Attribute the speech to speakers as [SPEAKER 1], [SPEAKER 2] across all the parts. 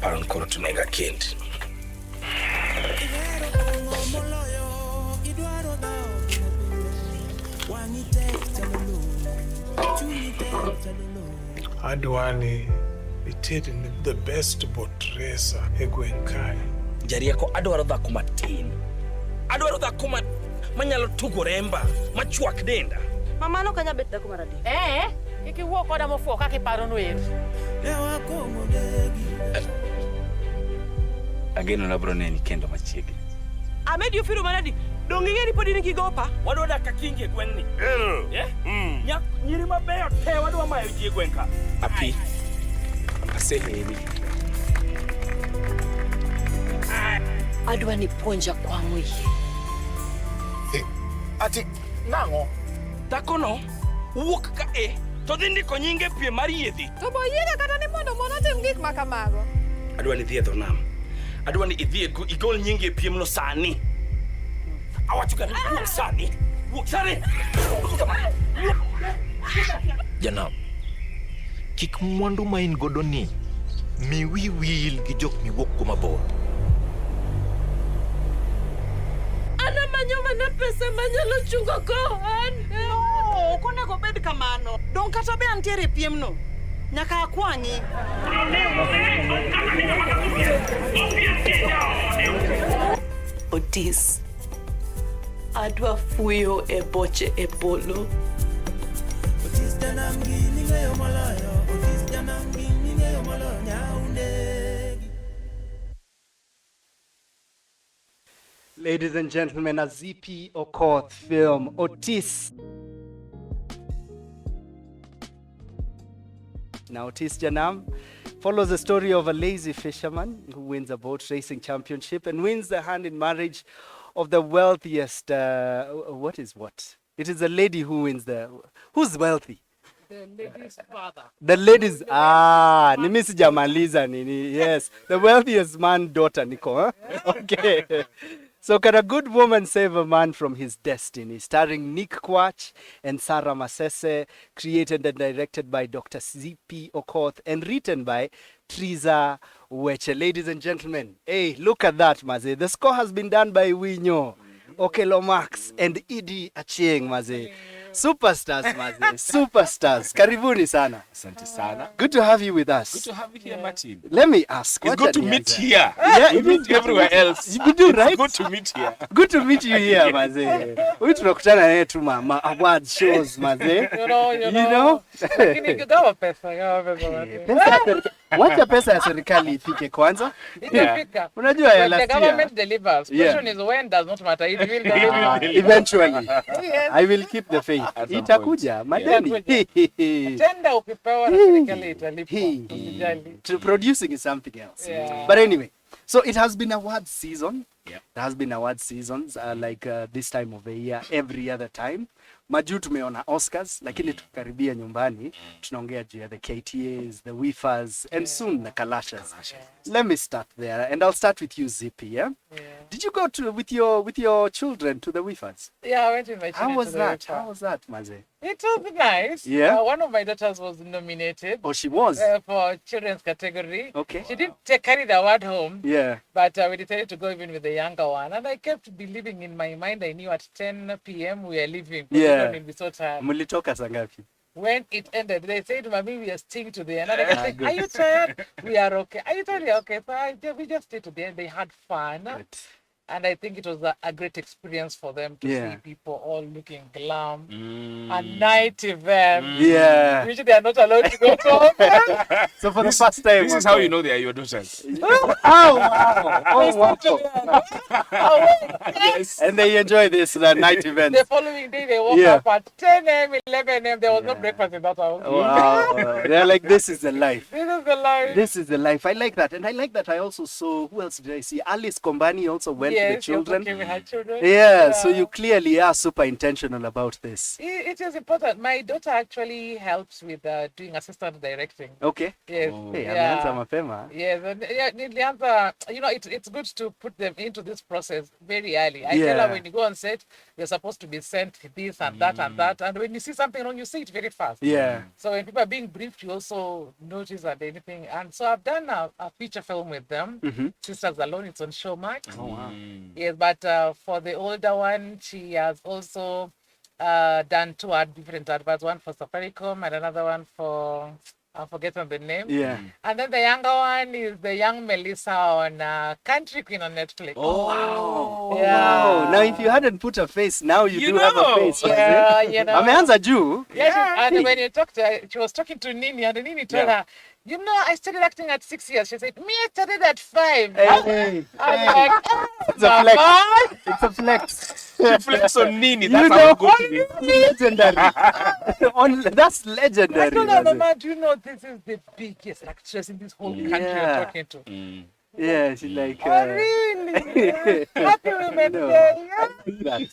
[SPEAKER 1] Aparon koro tunega kendi.
[SPEAKER 2] Adwani itiri the best boat racer egwenkai.
[SPEAKER 1] Jarieko adwaro dhako matin. Adwaro dhako manyalo tugo remba, machuak denda.
[SPEAKER 3] Mama no kanya bet dhako maradi.
[SPEAKER 4] Iki wuok koda mofuo kaka iparo noero.
[SPEAKER 1] Ageno na bro neni kendo machiegni.
[SPEAKER 3] Amed yo firu maradi. Dongi ni podi ni kigopa.
[SPEAKER 1] Wadwa dak kingi e gweng'ni. Nyiri mabeyo te wadwa mayo ji e gweng' ka. Api. Aseheri.
[SPEAKER 3] Adwa ni puonja kwang'o yie.
[SPEAKER 1] Ati nang'o? Dhakono wuok ka to dhi ndiko nyinge pie mar yiedhi.
[SPEAKER 4] To bo yiega kata ni mondo mon otim gik ma kamago.
[SPEAKER 1] Adwa ni dhi e dho nam. Adwa ni idhi igol nyinge e piemno sani. Awacho ka wuok sani. Wuok sani.
[SPEAKER 5] Janam, kik mwandu ma in godo ni mi wi wil gi jok miwuok kuma bor.
[SPEAKER 3] Ana manyoma na pesa manyalo chungo gohan. No, konego bed kamano. Don kata be antiere piemno. Nyaka akwang'i. Otis. Adwa fuyo e boche e polo. Otis janangi ningeyo malayo. Otis janangi ningeyo malayo nyaundegi.
[SPEAKER 6] Ladies and gentlemen, a Zippy Okoth film, Otis. Now, Otis Janam follows the story of a lazy fisherman who wins a boat racing championship and wins the hand in marriage of the wealthiest. What is what? It is a lady who wins who's wealthy?
[SPEAKER 4] The lady's father.
[SPEAKER 6] The ladies. Nimisi jamaliza nini. Yes, the wealthiest man daughter, Nico. Huh? Okay. So can a good woman save a man from his destiny? Starring Nick Kwach and Sarah Masese, created and directed by Dr.Zippy Okoth and written by Triza Weche. Ladies and gentlemen, hey, look at that, Maze. The score has been done by Winyo, Okelo Max, and Idi Achieng, Maze. Superstars, Maze. Superstars. Karibuni sana.
[SPEAKER 1] Asante sana.
[SPEAKER 6] Good to have you with us.
[SPEAKER 1] Good to have you here, Martin.
[SPEAKER 6] Let me ask.
[SPEAKER 1] It's good to meet here.
[SPEAKER 6] Yeah,
[SPEAKER 1] you meet everywhere else.
[SPEAKER 6] You do, right?
[SPEAKER 1] It's good to meet here.
[SPEAKER 6] Good to meet you here, Maze. We tunakutana naye tu ma award shows, Maze.
[SPEAKER 4] You know. Lakini gawa pesa.
[SPEAKER 6] Wacha pesa ya serikali ifike kwanza.
[SPEAKER 4] Itafika.
[SPEAKER 6] Unajua ya last
[SPEAKER 4] year. The government delivers. Question is when does not matter. It will deliver.
[SPEAKER 6] Eventually.
[SPEAKER 4] Yes.
[SPEAKER 6] I will keep the faith. Itakuja. Madeni.
[SPEAKER 4] Tenda ukipewa na serikali italipa.
[SPEAKER 6] To producing is something else.
[SPEAKER 4] Yeah.
[SPEAKER 6] But anyway, so it has been award season. Yeah. There has been award seasons like this time of the year, every other time. Maju tumeona Oscars, lakini tukaribia nyumbani, tunaongea juu ya the KTAs, the WIFAs, and soon the Kalashas. Let me start there, and I'll start with you, Zippy, yeah? Did you go with your children to the WIFAs?
[SPEAKER 4] Yeah, I went with my children.
[SPEAKER 6] How was that, Maze?
[SPEAKER 4] It was nice.
[SPEAKER 6] Yeah.
[SPEAKER 4] One of my daughters was nominated.
[SPEAKER 6] Oh, she was?
[SPEAKER 4] For children's category.
[SPEAKER 6] Okay.
[SPEAKER 4] She didn't carry the award home.
[SPEAKER 6] Yeah.
[SPEAKER 4] But we decided to go even with the younger one. And I kept believing in my mind, I knew at 10 p.m. we are leaving.
[SPEAKER 6] Yeah.
[SPEAKER 4] We'll be so tired.
[SPEAKER 6] Mulitoka sangapi?
[SPEAKER 4] When it ended, they said, Mommy, we are staying to the end. And I said, are you tired? We are okay. Are you totally okay? So we just stayed to the end. They had fun.
[SPEAKER 6] Good.
[SPEAKER 4] And I think it was a great experience for them to see people all looking glam. A night event.
[SPEAKER 6] Yeah.
[SPEAKER 4] Which they are not allowed to go to.
[SPEAKER 6] So for the first time.
[SPEAKER 1] This is how you know they are your daughters.
[SPEAKER 6] Oh, wow. Oh, wow.
[SPEAKER 4] Yes.
[SPEAKER 6] And they enjoy this night event.
[SPEAKER 4] The following day, they woke up at 10 a.m., 11 a.m. There was no breakfast in that house.
[SPEAKER 6] Wow. They're like, this is the life.
[SPEAKER 4] This is the life.
[SPEAKER 6] This is the life. I like that. And I like that I also saw, who else did I see? Alice Kombani also went the
[SPEAKER 4] Yes,
[SPEAKER 6] children.
[SPEAKER 4] you're her children.
[SPEAKER 6] Yeah, so you clearly are super intentional about this.
[SPEAKER 4] It is important. My daughter actually helps with doing assistant directing.
[SPEAKER 6] Okay.
[SPEAKER 4] Yes.
[SPEAKER 6] Hey,
[SPEAKER 4] Yeah.
[SPEAKER 6] ameanza mapema.
[SPEAKER 4] Yes, and nilianza, it's good to put them into this process very early. I tell
[SPEAKER 6] Yeah.
[SPEAKER 4] her when you go on set, you're supposed to be sent this and that and that. And when you see something wrong, you see it very fast.
[SPEAKER 6] Yeah.
[SPEAKER 4] So when people are being briefed, you also notice and anything. And so I've done a feature film with them, Sisters Alone. It's on Showmax.
[SPEAKER 6] Oh, wow.
[SPEAKER 4] Yes, but for the older one, she has also done two different adverts, one for Safaricom and another one for, I'm forgetting the name.
[SPEAKER 6] Yeah.
[SPEAKER 4] And then the younger one is the young Melissa on Country Queen on Netflix.
[SPEAKER 6] Oh, wow.
[SPEAKER 4] Yeah.
[SPEAKER 6] Wow. Now, if you hadn't put a face, now you do have a face.
[SPEAKER 4] Yeah, you know.
[SPEAKER 6] Ameanza juu.
[SPEAKER 4] Yeah, and when you talked to her, she was talking to Nini, and Nini told her, you know, I started acting at 6 years. She said, me, I started at 5.
[SPEAKER 6] Hey,
[SPEAKER 4] I'm like,
[SPEAKER 6] it's a flex. It's a flex.
[SPEAKER 1] She flex on Nini.
[SPEAKER 6] You
[SPEAKER 1] That's
[SPEAKER 6] know,
[SPEAKER 1] how good it is.
[SPEAKER 6] legendary. That's
[SPEAKER 4] I
[SPEAKER 6] legendary.
[SPEAKER 4] told her,
[SPEAKER 6] Maze.
[SPEAKER 4] Mama, do you know this is the biggest actress in this whole country you're talking to?
[SPEAKER 6] Yeah, she's like.
[SPEAKER 4] Oh, really? Happy women
[SPEAKER 6] No.
[SPEAKER 4] day.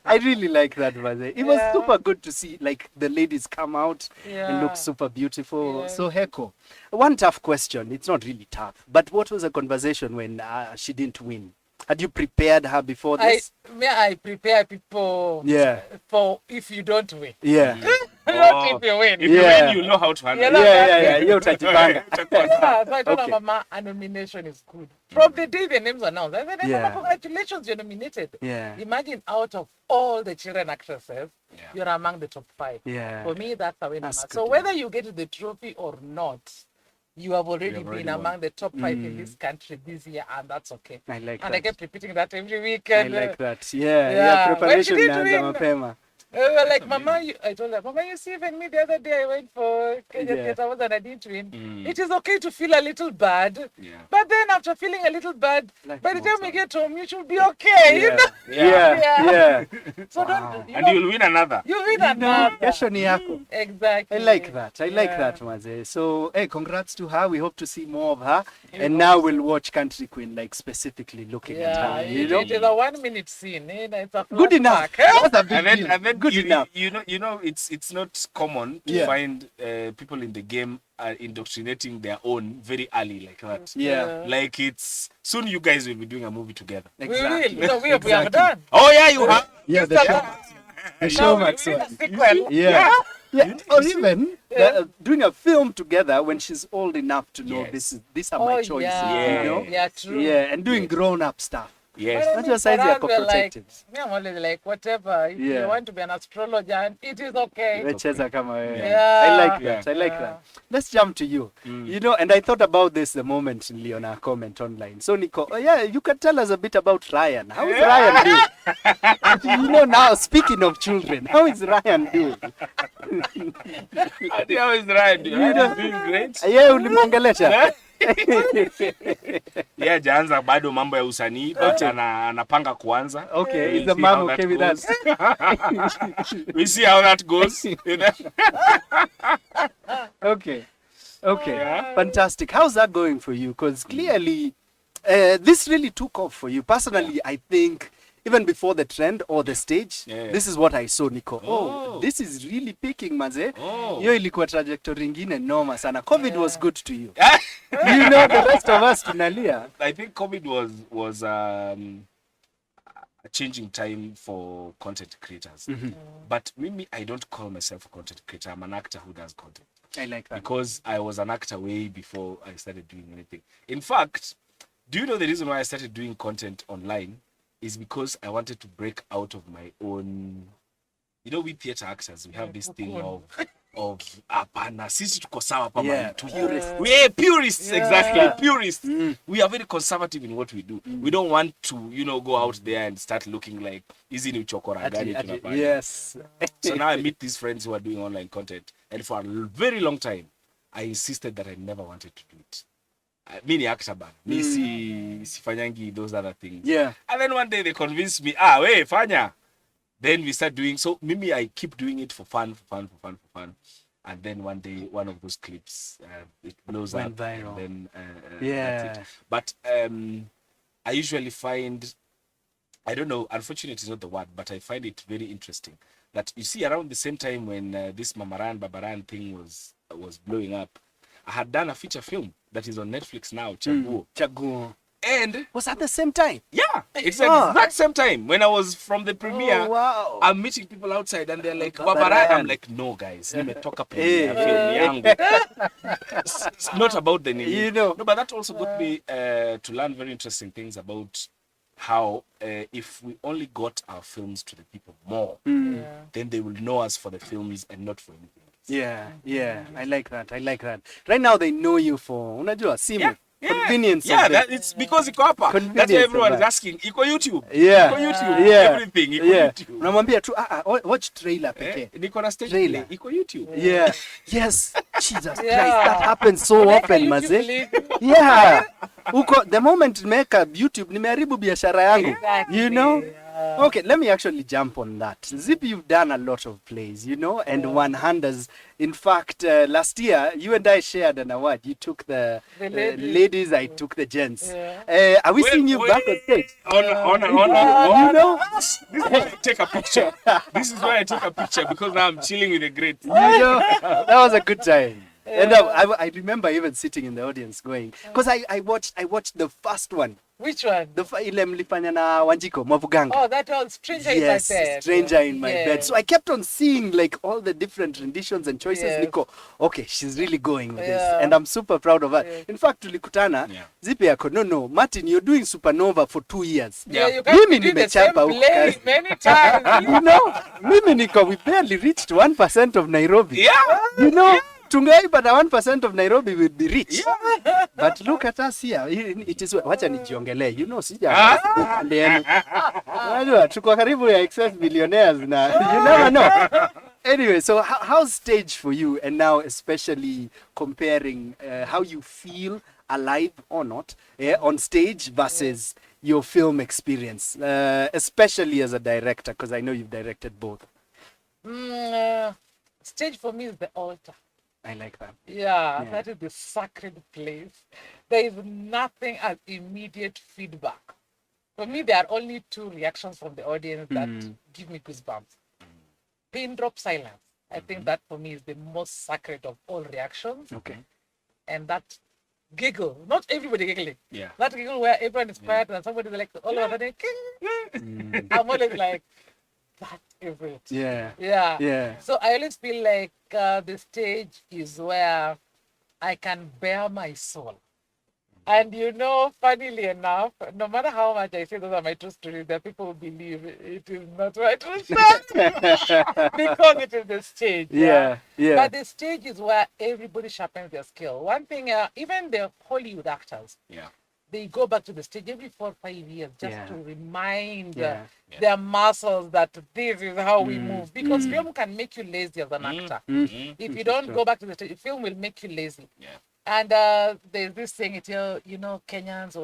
[SPEAKER 6] I really like that, Maze. It was
[SPEAKER 4] Yeah.
[SPEAKER 6] super good to see like the ladies come out and look
[SPEAKER 4] Yeah.
[SPEAKER 6] super beautiful.
[SPEAKER 4] Yeah.
[SPEAKER 6] So Heko, one tough question. It's not really tough, but what was the conversation when she didn't win? Had you prepared her before this?
[SPEAKER 4] I prepare people
[SPEAKER 6] Yeah.
[SPEAKER 4] for if you don't win.
[SPEAKER 6] Yeah.
[SPEAKER 4] Not if you win.
[SPEAKER 1] If you
[SPEAKER 6] Yeah.
[SPEAKER 1] win, you know how to handle
[SPEAKER 4] Yeah,
[SPEAKER 1] it.
[SPEAKER 6] Yeah. Yo, utajipanga.
[SPEAKER 4] Yeah, so I told
[SPEAKER 6] Okay.
[SPEAKER 4] her, Mama, a nomination is good. From the day the names were announced, I said, hey,
[SPEAKER 6] Yeah.
[SPEAKER 4] Mama, congratulations, you're nominated.
[SPEAKER 6] Yeah.
[SPEAKER 4] Imagine out of all the children actresses, you're among the top 5.
[SPEAKER 6] Yeah.
[SPEAKER 4] For me, that's a winner.
[SPEAKER 6] That's good
[SPEAKER 4] So
[SPEAKER 6] to
[SPEAKER 4] whether you get the trophy or not, you have already
[SPEAKER 1] already
[SPEAKER 4] been
[SPEAKER 1] won.
[SPEAKER 4] among the top 5 in this country this year, and that's okay.
[SPEAKER 6] I like
[SPEAKER 4] And I
[SPEAKER 6] that.
[SPEAKER 4] kept repeating that every week.
[SPEAKER 6] I
[SPEAKER 4] And,
[SPEAKER 6] like that. Yeah.
[SPEAKER 4] yeah.
[SPEAKER 6] Yeah.
[SPEAKER 4] When
[SPEAKER 6] Preparation
[SPEAKER 4] she did
[SPEAKER 6] inaanza
[SPEAKER 4] win,
[SPEAKER 6] mapema.
[SPEAKER 4] like, Mama, I told her, Mama, you see, even me the other day, I went for Kenya
[SPEAKER 6] Yeah.
[SPEAKER 4] Theatre Awards and I didn't win. It is okay to feel a little bad.
[SPEAKER 1] Yeah.
[SPEAKER 4] But then after feeling a little bad,
[SPEAKER 6] Like
[SPEAKER 4] by the time we
[SPEAKER 6] most
[SPEAKER 4] get home, you should be okay. You
[SPEAKER 6] Yeah.
[SPEAKER 4] know?
[SPEAKER 6] Yeah.
[SPEAKER 4] So
[SPEAKER 6] Wow.
[SPEAKER 4] don't,
[SPEAKER 1] And you'll win another.
[SPEAKER 4] you win another.
[SPEAKER 6] Kesho ni yako.
[SPEAKER 4] Exactly.
[SPEAKER 6] I like that. I like
[SPEAKER 4] Yeah.
[SPEAKER 6] that, Maze. So, hey, congrats to her. We hope to see more of her. And now we'll watch Country Queen, like specifically looking at
[SPEAKER 4] Yeah,
[SPEAKER 6] her. You know,
[SPEAKER 4] it is a 1-minute scene. It's a
[SPEAKER 6] good enough.
[SPEAKER 4] flashback.
[SPEAKER 6] That's a big deal.
[SPEAKER 1] And then
[SPEAKER 6] Good
[SPEAKER 1] you,
[SPEAKER 6] enough.
[SPEAKER 1] you know, it's not common to
[SPEAKER 6] Yeah.
[SPEAKER 1] find people in the game indoctrinating their own very early like that.
[SPEAKER 6] Yeah.
[SPEAKER 1] Like it's soon you guys will be doing a movie together.
[SPEAKER 4] We
[SPEAKER 6] Exactly.
[SPEAKER 4] will. No, we have done.
[SPEAKER 1] Oh yeah, you have.
[SPEAKER 6] Yeah, the Showmax
[SPEAKER 4] Now we
[SPEAKER 6] one.
[SPEAKER 4] will sequel.
[SPEAKER 6] Yeah. Yeah. Or even doing a film together when she's old enough to know
[SPEAKER 1] Yes.
[SPEAKER 6] these are my choices.
[SPEAKER 4] Yeah.
[SPEAKER 6] You know?
[SPEAKER 4] Yeah, true.
[SPEAKER 6] Yeah, and doing grown-up stuff.
[SPEAKER 1] Yes.
[SPEAKER 6] That's your size
[SPEAKER 4] For
[SPEAKER 6] ya
[SPEAKER 4] us, we're like,
[SPEAKER 6] protective.
[SPEAKER 4] me, I'm always like, whatever. If
[SPEAKER 6] Yeah.
[SPEAKER 4] you want to be an astrologer, it is okay.
[SPEAKER 6] Wecheza kama wewe.
[SPEAKER 4] Yeah.
[SPEAKER 6] I like that.
[SPEAKER 1] Yeah.
[SPEAKER 6] I like that. Let's jump to you. You know, and I thought about this the moment niliona a comment online. So Nico, oh yeah, you can tell us a bit about Ryan. How is Ryan doing? You know, now speaking of children, how is Ryan doing?
[SPEAKER 1] How is Ryan? Ryan doing great.
[SPEAKER 6] Yeah, ulimwongelesha.
[SPEAKER 1] Yeah, jaanza bado mambo ya usanii but anapanga kuanza.
[SPEAKER 6] Okay,
[SPEAKER 1] We'll
[SPEAKER 6] is the
[SPEAKER 1] see
[SPEAKER 6] mom
[SPEAKER 1] how that
[SPEAKER 6] okay with
[SPEAKER 1] goes.
[SPEAKER 6] that?
[SPEAKER 1] We see how that goes. You know?
[SPEAKER 6] Okay. Okay.
[SPEAKER 1] Yeah.
[SPEAKER 6] Fantastic. How's that going for you? Because clearly, this really took off for you. Personally, I think even before the trend or the stage, this is what I saw, Nico. Oh, this is really peaking, Maze. Hiyo ilikuwa trajectory ingine noma sana. COVID was good to you. You know, the rest of us tunalia.
[SPEAKER 1] I think COVID was a changing time for content creators. But Mimi, I don't call myself a content creator. I'm an actor who does content.
[SPEAKER 6] I like that.
[SPEAKER 1] Because I was an actor way before I started doing anything. In fact, do you know the reason why I started doing content online is because I wanted to break out of my own, you know, we theater actors, we have this thing of apana sisi tuko sawa pa
[SPEAKER 6] Yeah,
[SPEAKER 1] purists. We are purists, exactly, purists. We are very conservative in what we do. We don't want to, you know, go out there and start looking like hizi ni uchokora gani tunafanya.
[SPEAKER 6] Yes.
[SPEAKER 1] So now I meet these friends who are doing online content, and for a very long time I insisted that I never wanted to do it. Mi ni actor bana. Mi sifanyangi those other things.
[SPEAKER 6] Yeah.
[SPEAKER 1] And then one day they convinced me, we fanya. Then we start doing, so Mimi, I keep doing it for fun. And then one day, one of those clips, it blows
[SPEAKER 6] Went
[SPEAKER 1] up.
[SPEAKER 6] viral.
[SPEAKER 1] And then,
[SPEAKER 6] Yeah.
[SPEAKER 1] that's it. But I usually find I don't know, unfortunate is not the word, but I find it very interesting that you see around the same time when this Mamaran Babaran thing was blowing up, I had done a feature film that is on Netflix now, Chaguo.
[SPEAKER 6] Chaguo.
[SPEAKER 1] And
[SPEAKER 6] Was at the same time?
[SPEAKER 1] yeah, it's the exact same time. When I was from the premiere,
[SPEAKER 6] Oh, wow.
[SPEAKER 1] I'm meeting people outside and they're like,
[SPEAKER 6] Babaran.
[SPEAKER 1] Babaran. I'm like, no, guys, nimetoka premiere film yangu. It's not about the name.
[SPEAKER 6] You know.
[SPEAKER 1] No, but that also got me to learn very interesting things about how if we only got our films to the people more, then they will know us for the films and not for anything else.
[SPEAKER 6] Yeah. I like that. Right now they know you for, unajua, simu. Convenience.
[SPEAKER 1] Yeah,
[SPEAKER 6] of
[SPEAKER 1] that, it's because iko hapa.
[SPEAKER 6] Convenience
[SPEAKER 1] That's why everyone
[SPEAKER 6] of
[SPEAKER 1] is
[SPEAKER 6] that.
[SPEAKER 1] asking, iko YouTube.
[SPEAKER 6] Yeah.
[SPEAKER 1] Iko YouTube.
[SPEAKER 6] Yeah.
[SPEAKER 1] Everything, iko
[SPEAKER 6] Yeah.
[SPEAKER 1] YouTube.
[SPEAKER 6] Unamwambia tu, watch trailer pekee.
[SPEAKER 1] Niko na stage
[SPEAKER 6] Trailer.
[SPEAKER 1] play, iko YouTube.
[SPEAKER 6] Yeah. Yes. Jesus Christ.
[SPEAKER 4] Yeah.
[SPEAKER 6] That happens so often, maze. Yeah. Uko, the moment nimeweka YouTube, nimeharibu biashara yangu.
[SPEAKER 4] Exactly.
[SPEAKER 6] You know? Okay, let me actually jump on that. Zippy, you've done a lot of plays, you know, and one-handers. In fact, last year, you and I shared an award. You took the ladies, I took the gents.
[SPEAKER 4] Yeah.
[SPEAKER 6] Are we seeing you back on stage?
[SPEAKER 1] On.
[SPEAKER 6] You know?
[SPEAKER 1] This is why I take a picture. This is why I take a picture because now I'm chilling with a great.
[SPEAKER 6] You know, that was a good time. And I remember even sitting in the audience going, because I watched the first one.
[SPEAKER 4] Which one?
[SPEAKER 6] Ile mlifanya na Wanjiko, Mwavuganga.
[SPEAKER 4] Oh, that one, Stranger in My
[SPEAKER 6] Yes,
[SPEAKER 4] Bed.
[SPEAKER 6] Stranger in My
[SPEAKER 4] Yeah.
[SPEAKER 6] Bed. So I kept on seeing like all the different renditions and choices.
[SPEAKER 4] Yes.
[SPEAKER 6] Niko, okay, she's really going with this.
[SPEAKER 4] Yeah.
[SPEAKER 6] And I'm super proud of her.
[SPEAKER 4] Yeah.
[SPEAKER 6] In fact, tulikutana,
[SPEAKER 1] Yeah.
[SPEAKER 6] Zippy yako, no, Martin, you're doing Supernova for 2 years.
[SPEAKER 4] Yeah,
[SPEAKER 1] Yeah.
[SPEAKER 4] you can't
[SPEAKER 6] Mimi
[SPEAKER 4] do the same
[SPEAKER 6] nimechapa huko
[SPEAKER 4] play
[SPEAKER 6] kazi.
[SPEAKER 4] many times.
[SPEAKER 6] You know, mimi niko, we barely reached 1% of Nairobi.
[SPEAKER 1] Yeah.
[SPEAKER 6] You know, tungeipata 1% of Nairobi would be rich. But look at us here. It is, wacha nijiongelee. You know, sija. Unajua, tuko karibu ya excess millionaires na you never know. Anyway, so how's stage for you? And now especially comparing how you feel alive or not on stage versus your film experience, especially as a director, because I know you've directed both.
[SPEAKER 4] Stage for me is the altar.
[SPEAKER 6] I like that.
[SPEAKER 4] Yeah, that is the sacred place. There is nothing as immediate feedback. For me, there are only two reactions from the audience that give me goosebumps. Pin drop silence. I think that for me is the most sacred of all reactions.
[SPEAKER 6] Okay.
[SPEAKER 4] And that giggle, not everybody giggling.
[SPEAKER 1] Yeah.
[SPEAKER 4] That giggle where everyone is quiet and somebody is like, all of a sudden, I'm always like, that is it.
[SPEAKER 6] Yeah.
[SPEAKER 4] Yeah. So I always feel like the stage is where I can bear my soul. And you know, funnily enough, no matter how much I say those are my true stories, there are people who believe it is not my true story because it is the stage.
[SPEAKER 6] Yeah.
[SPEAKER 4] But the stage is where everybody sharpens their skill. One thing, even the Hollywood actors, they go back to the stage every 4 or 5 years just to remind their muscles that this is how we move. Because film can make you lazy as an actor. If you don't go back to the stage, film will make you lazy. And there's this saying, you know, Kenyans,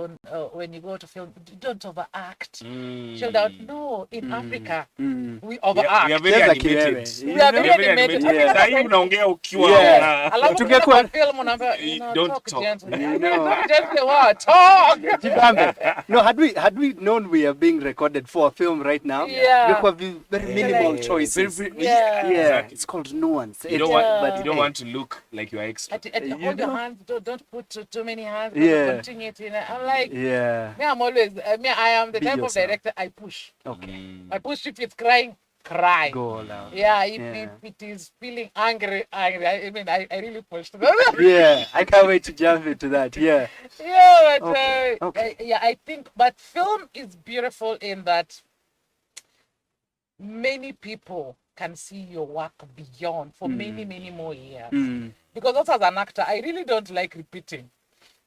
[SPEAKER 4] when you go to film, don't overact. Chill down. No, in Africa, we overact.
[SPEAKER 1] We are very
[SPEAKER 6] Just like
[SPEAKER 1] animated.
[SPEAKER 4] We are very animated.
[SPEAKER 1] Saa hii unaongea ukiwa
[SPEAKER 4] Alafu
[SPEAKER 6] Tungekuwa-
[SPEAKER 4] kuna film unaambia, you know,
[SPEAKER 1] Don't
[SPEAKER 4] talk
[SPEAKER 1] talk.
[SPEAKER 4] gently.
[SPEAKER 6] You know.
[SPEAKER 4] Talk gently what? Talk!
[SPEAKER 6] Jibambe. No, had we known we are being recorded for a film right now,
[SPEAKER 4] Yeah.
[SPEAKER 6] there could be very minimal
[SPEAKER 4] Like-
[SPEAKER 6] choices.
[SPEAKER 4] Yeah.
[SPEAKER 1] Exactly.
[SPEAKER 6] It's called nuance.
[SPEAKER 1] You don't want,
[SPEAKER 6] but
[SPEAKER 1] you don't want to look like you're extra.
[SPEAKER 4] Hold your hands, don't put too many hands.
[SPEAKER 6] Yeah.
[SPEAKER 4] Continue to, you know, I'm like,
[SPEAKER 6] Yeah.
[SPEAKER 4] me, I'm always, I am the
[SPEAKER 6] Be
[SPEAKER 4] type of
[SPEAKER 6] yourself.
[SPEAKER 4] director, I push.
[SPEAKER 6] Okay.
[SPEAKER 4] I push if it's crying, cry.
[SPEAKER 6] Go all out.
[SPEAKER 4] Yeah, if
[SPEAKER 6] Yeah.
[SPEAKER 4] it is feeling angry. I mean, I really pushed.
[SPEAKER 6] Yeah, I can't wait to jump into that. Yeah.
[SPEAKER 4] Yeah, but
[SPEAKER 6] Okay.
[SPEAKER 4] I think, but film is beautiful in that many people can see your work beyond for many more years. Because also as an actor, I really don't like repeating.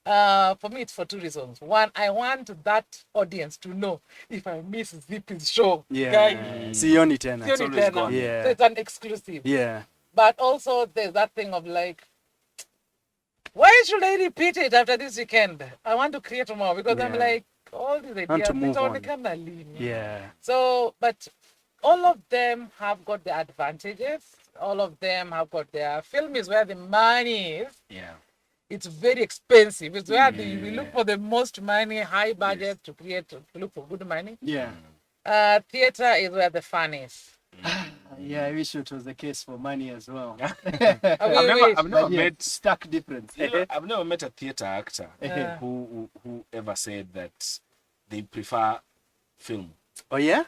[SPEAKER 4] For me, it's for two reasons. One, I want that audience to know if I miss Zippy's show.
[SPEAKER 6] Yeah.
[SPEAKER 4] guy,
[SPEAKER 6] Sioni tena.
[SPEAKER 4] it's
[SPEAKER 1] always gone.
[SPEAKER 6] Yeah.
[SPEAKER 4] So it's an exclusive.
[SPEAKER 6] Yeah.
[SPEAKER 4] But also there's that thing of like, why should I repeat it after this weekend? I want to create more because I'm
[SPEAKER 6] Yeah.
[SPEAKER 4] like, all these
[SPEAKER 6] Want
[SPEAKER 4] ideas,
[SPEAKER 6] to move
[SPEAKER 4] these are
[SPEAKER 6] on.
[SPEAKER 4] the kind of lean.
[SPEAKER 6] Yeah.
[SPEAKER 4] So, but all of them have got their advantages. All of them have got their film is where the money is.
[SPEAKER 1] Yeah.
[SPEAKER 4] It's very expensive. It's where we look for the most money, high budget to create, to look for good money.
[SPEAKER 6] Yeah.
[SPEAKER 4] Theater is where the fun is.
[SPEAKER 6] Yeah, I wish it was the case for money as well.
[SPEAKER 1] I've never met
[SPEAKER 6] stark difference.
[SPEAKER 1] I've never met a theater actor who ever said that they prefer film.
[SPEAKER 6] Oh yeah?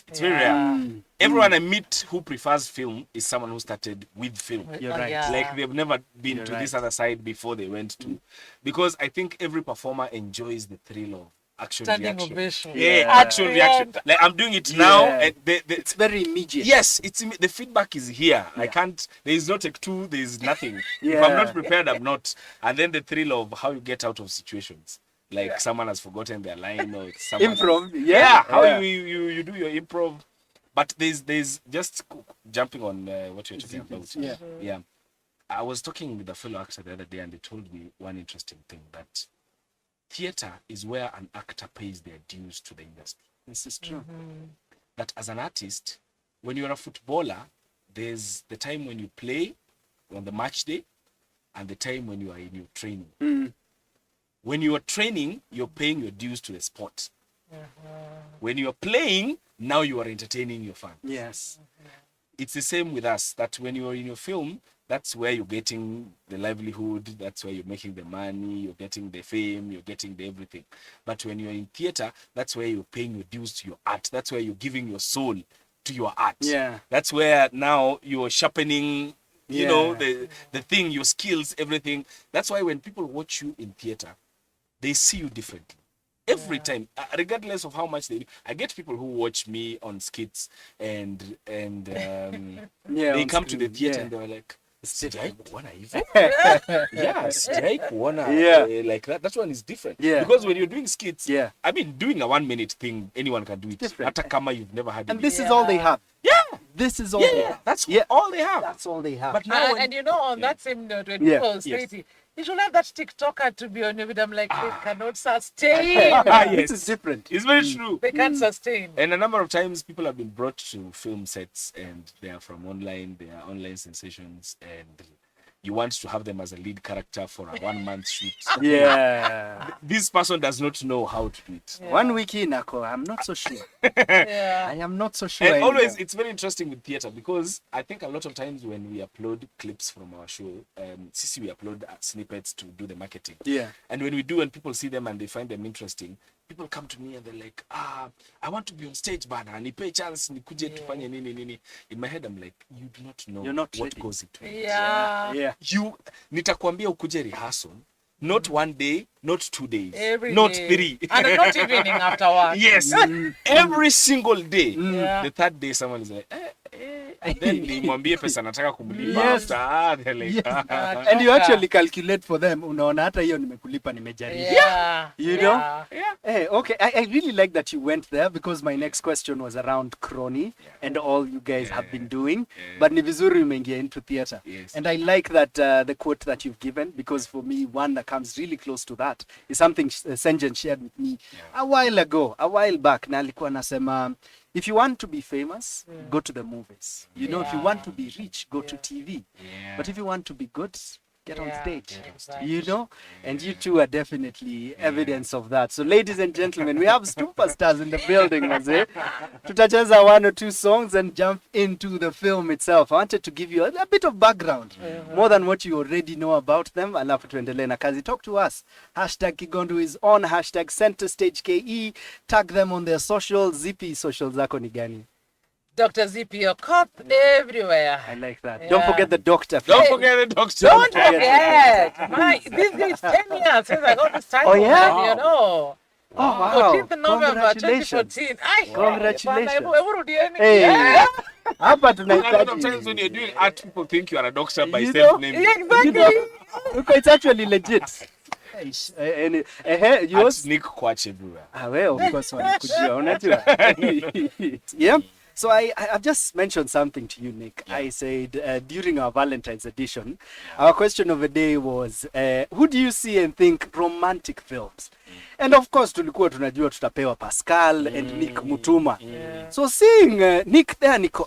[SPEAKER 1] It's very rare. Everyone I meet who prefers film is someone who started with film.
[SPEAKER 6] You're right.
[SPEAKER 4] Yeah.
[SPEAKER 1] Like they've never been to this other side before they went to. Because I think every performer enjoys the thrill of action
[SPEAKER 4] Standing
[SPEAKER 1] reaction.
[SPEAKER 4] ovation.
[SPEAKER 1] Yeah, action reaction. Like I'm doing it now, and
[SPEAKER 6] it's very immediate.
[SPEAKER 1] yes, the feedback is here. I can't. There is no take two. There is nothing. If
[SPEAKER 6] Yeah.
[SPEAKER 1] I'm not prepared, I'm not. And then the thrill of how you get out of situations, like someone has forgotten their line or someone
[SPEAKER 6] Improv.
[SPEAKER 1] how you do your improv. But there's just jumping on what you're talking about. Yeah. I was talking with a fellow actor the other day, and they told me one interesting thing, that theater is where an actor pays their dues to the industry.
[SPEAKER 6] This is true.
[SPEAKER 1] That as an artist, when you're a footballer, there's the time when you play on the match day and the time when you are in your training. When you are training, you're paying your dues to the sport. When you are playing, now you are entertaining your fans.
[SPEAKER 6] Yes.
[SPEAKER 1] It's the same with us, that when you are in your film, that's where you're getting the livelihood, that's where you're making the money, you're getting the fame, you're getting the everything. But when you're in theater, that's where you're paying your dues to your art. That's where you're giving your soul to your art.
[SPEAKER 6] Yeah.
[SPEAKER 1] That's where now you're sharpening, you know, the thing, your skills, everything. That's why when people watch you in theater, they see you differently. Every time, regardless of how much they do. I get people who watch me on skits and they come to the theater and they're like, sijai kuona hivi. Yeah, sijai kuona like that. That one is different. Yeah. Because when you're doing skits, I mean, doing a 1 minute thing, anyone can do it. Hata kama you've never had it.
[SPEAKER 6] And this is all they have. Yeah. This is all they have.
[SPEAKER 1] That's all they have.
[SPEAKER 6] That's all they have.
[SPEAKER 4] But now and you know, on that same note, when people say, you should have that TikToker to be on your video. I'm like, they cannot sustain.
[SPEAKER 6] This is different.
[SPEAKER 1] It's very true.
[SPEAKER 4] They can't sustain.
[SPEAKER 1] And a number of times people have been brought to film sets and they are from online, they are online sensations, and you want to have them as a lead character for a 1 month shoot. This person does not know how to do it.
[SPEAKER 6] 1 week in, I'm not so sure. I am not so sure.
[SPEAKER 1] And always, it's very interesting with theater because I think a lot of times when we upload clips from our show, Sisi, we upload snippets to do the marketing. Yeah. And when we do, and people see them and they find them interesting, people come to me and they're like, I want to be on stage, bana. Nipe chance, nikuje tufanye nini nini. In my head, I'm like, you do not know what ready. Goes into it. Yeah. Nitakwambia ukuje rehearsal. Not 1 day, not 2 days, not day. 3.
[SPEAKER 4] And not evening afterwards.
[SPEAKER 1] Yes. Every single day. The third day, someone is like, and then nimwambie pesa nataka kumlipa after. They're like,
[SPEAKER 6] and you actually calculate for them. Unaona hata hiyo nimekulipa nimejaribu. You know? Hey, okay. I really like that you went there because my next question was around crony and all you guys have been doing. But ni vizuri umeingia into theater. And I like that the quote that you've given, because for me, one that comes really close to that is something Senjen shared with me a while back. Na alikuwa nasema, if you want to be famous, go to the movies. You know, if you want to be rich, go to TV. But if you want to be good, get on stage. You know? And you two are definitely evidence of that. So ladies and gentlemen, we have superstars in the building, Maze. Tutacheza 1 or 2 songs and jump into the film itself. I wanted to give you a bit of background, more than what you already know about them. Alafu tuendelee na kazi. Talk to us. #Kigondu is on. #CenterStageKE. Tag them on their socials. Zippy, socials zako ni gani?
[SPEAKER 4] Dr.Zippy, Okoth, everywhere.
[SPEAKER 6] I like that. Don't forget the doctor.
[SPEAKER 1] Don't forget the doctor.
[SPEAKER 4] Don't forget. This is 10 years since I got this title. You know.
[SPEAKER 6] Oh, wow.
[SPEAKER 4] 14th November 2014.
[SPEAKER 6] Congratulations.
[SPEAKER 4] Hey.
[SPEAKER 1] A lot of times when you're doing art, people think you are a doctor by self-name.
[SPEAKER 4] Exactly.
[SPEAKER 6] Look, it's actually legit.
[SPEAKER 1] Yours? Nick Kwach everywhere.
[SPEAKER 6] Well, because yeah. So I've just mentioned something to you, Nick. I said during our Valentine's edition, our question of the day was, who do you see and think romantic films? And of course, tulikuwa tunajua tutapewa Pascal and Nick Mutuma. So seeing Nick there, niko,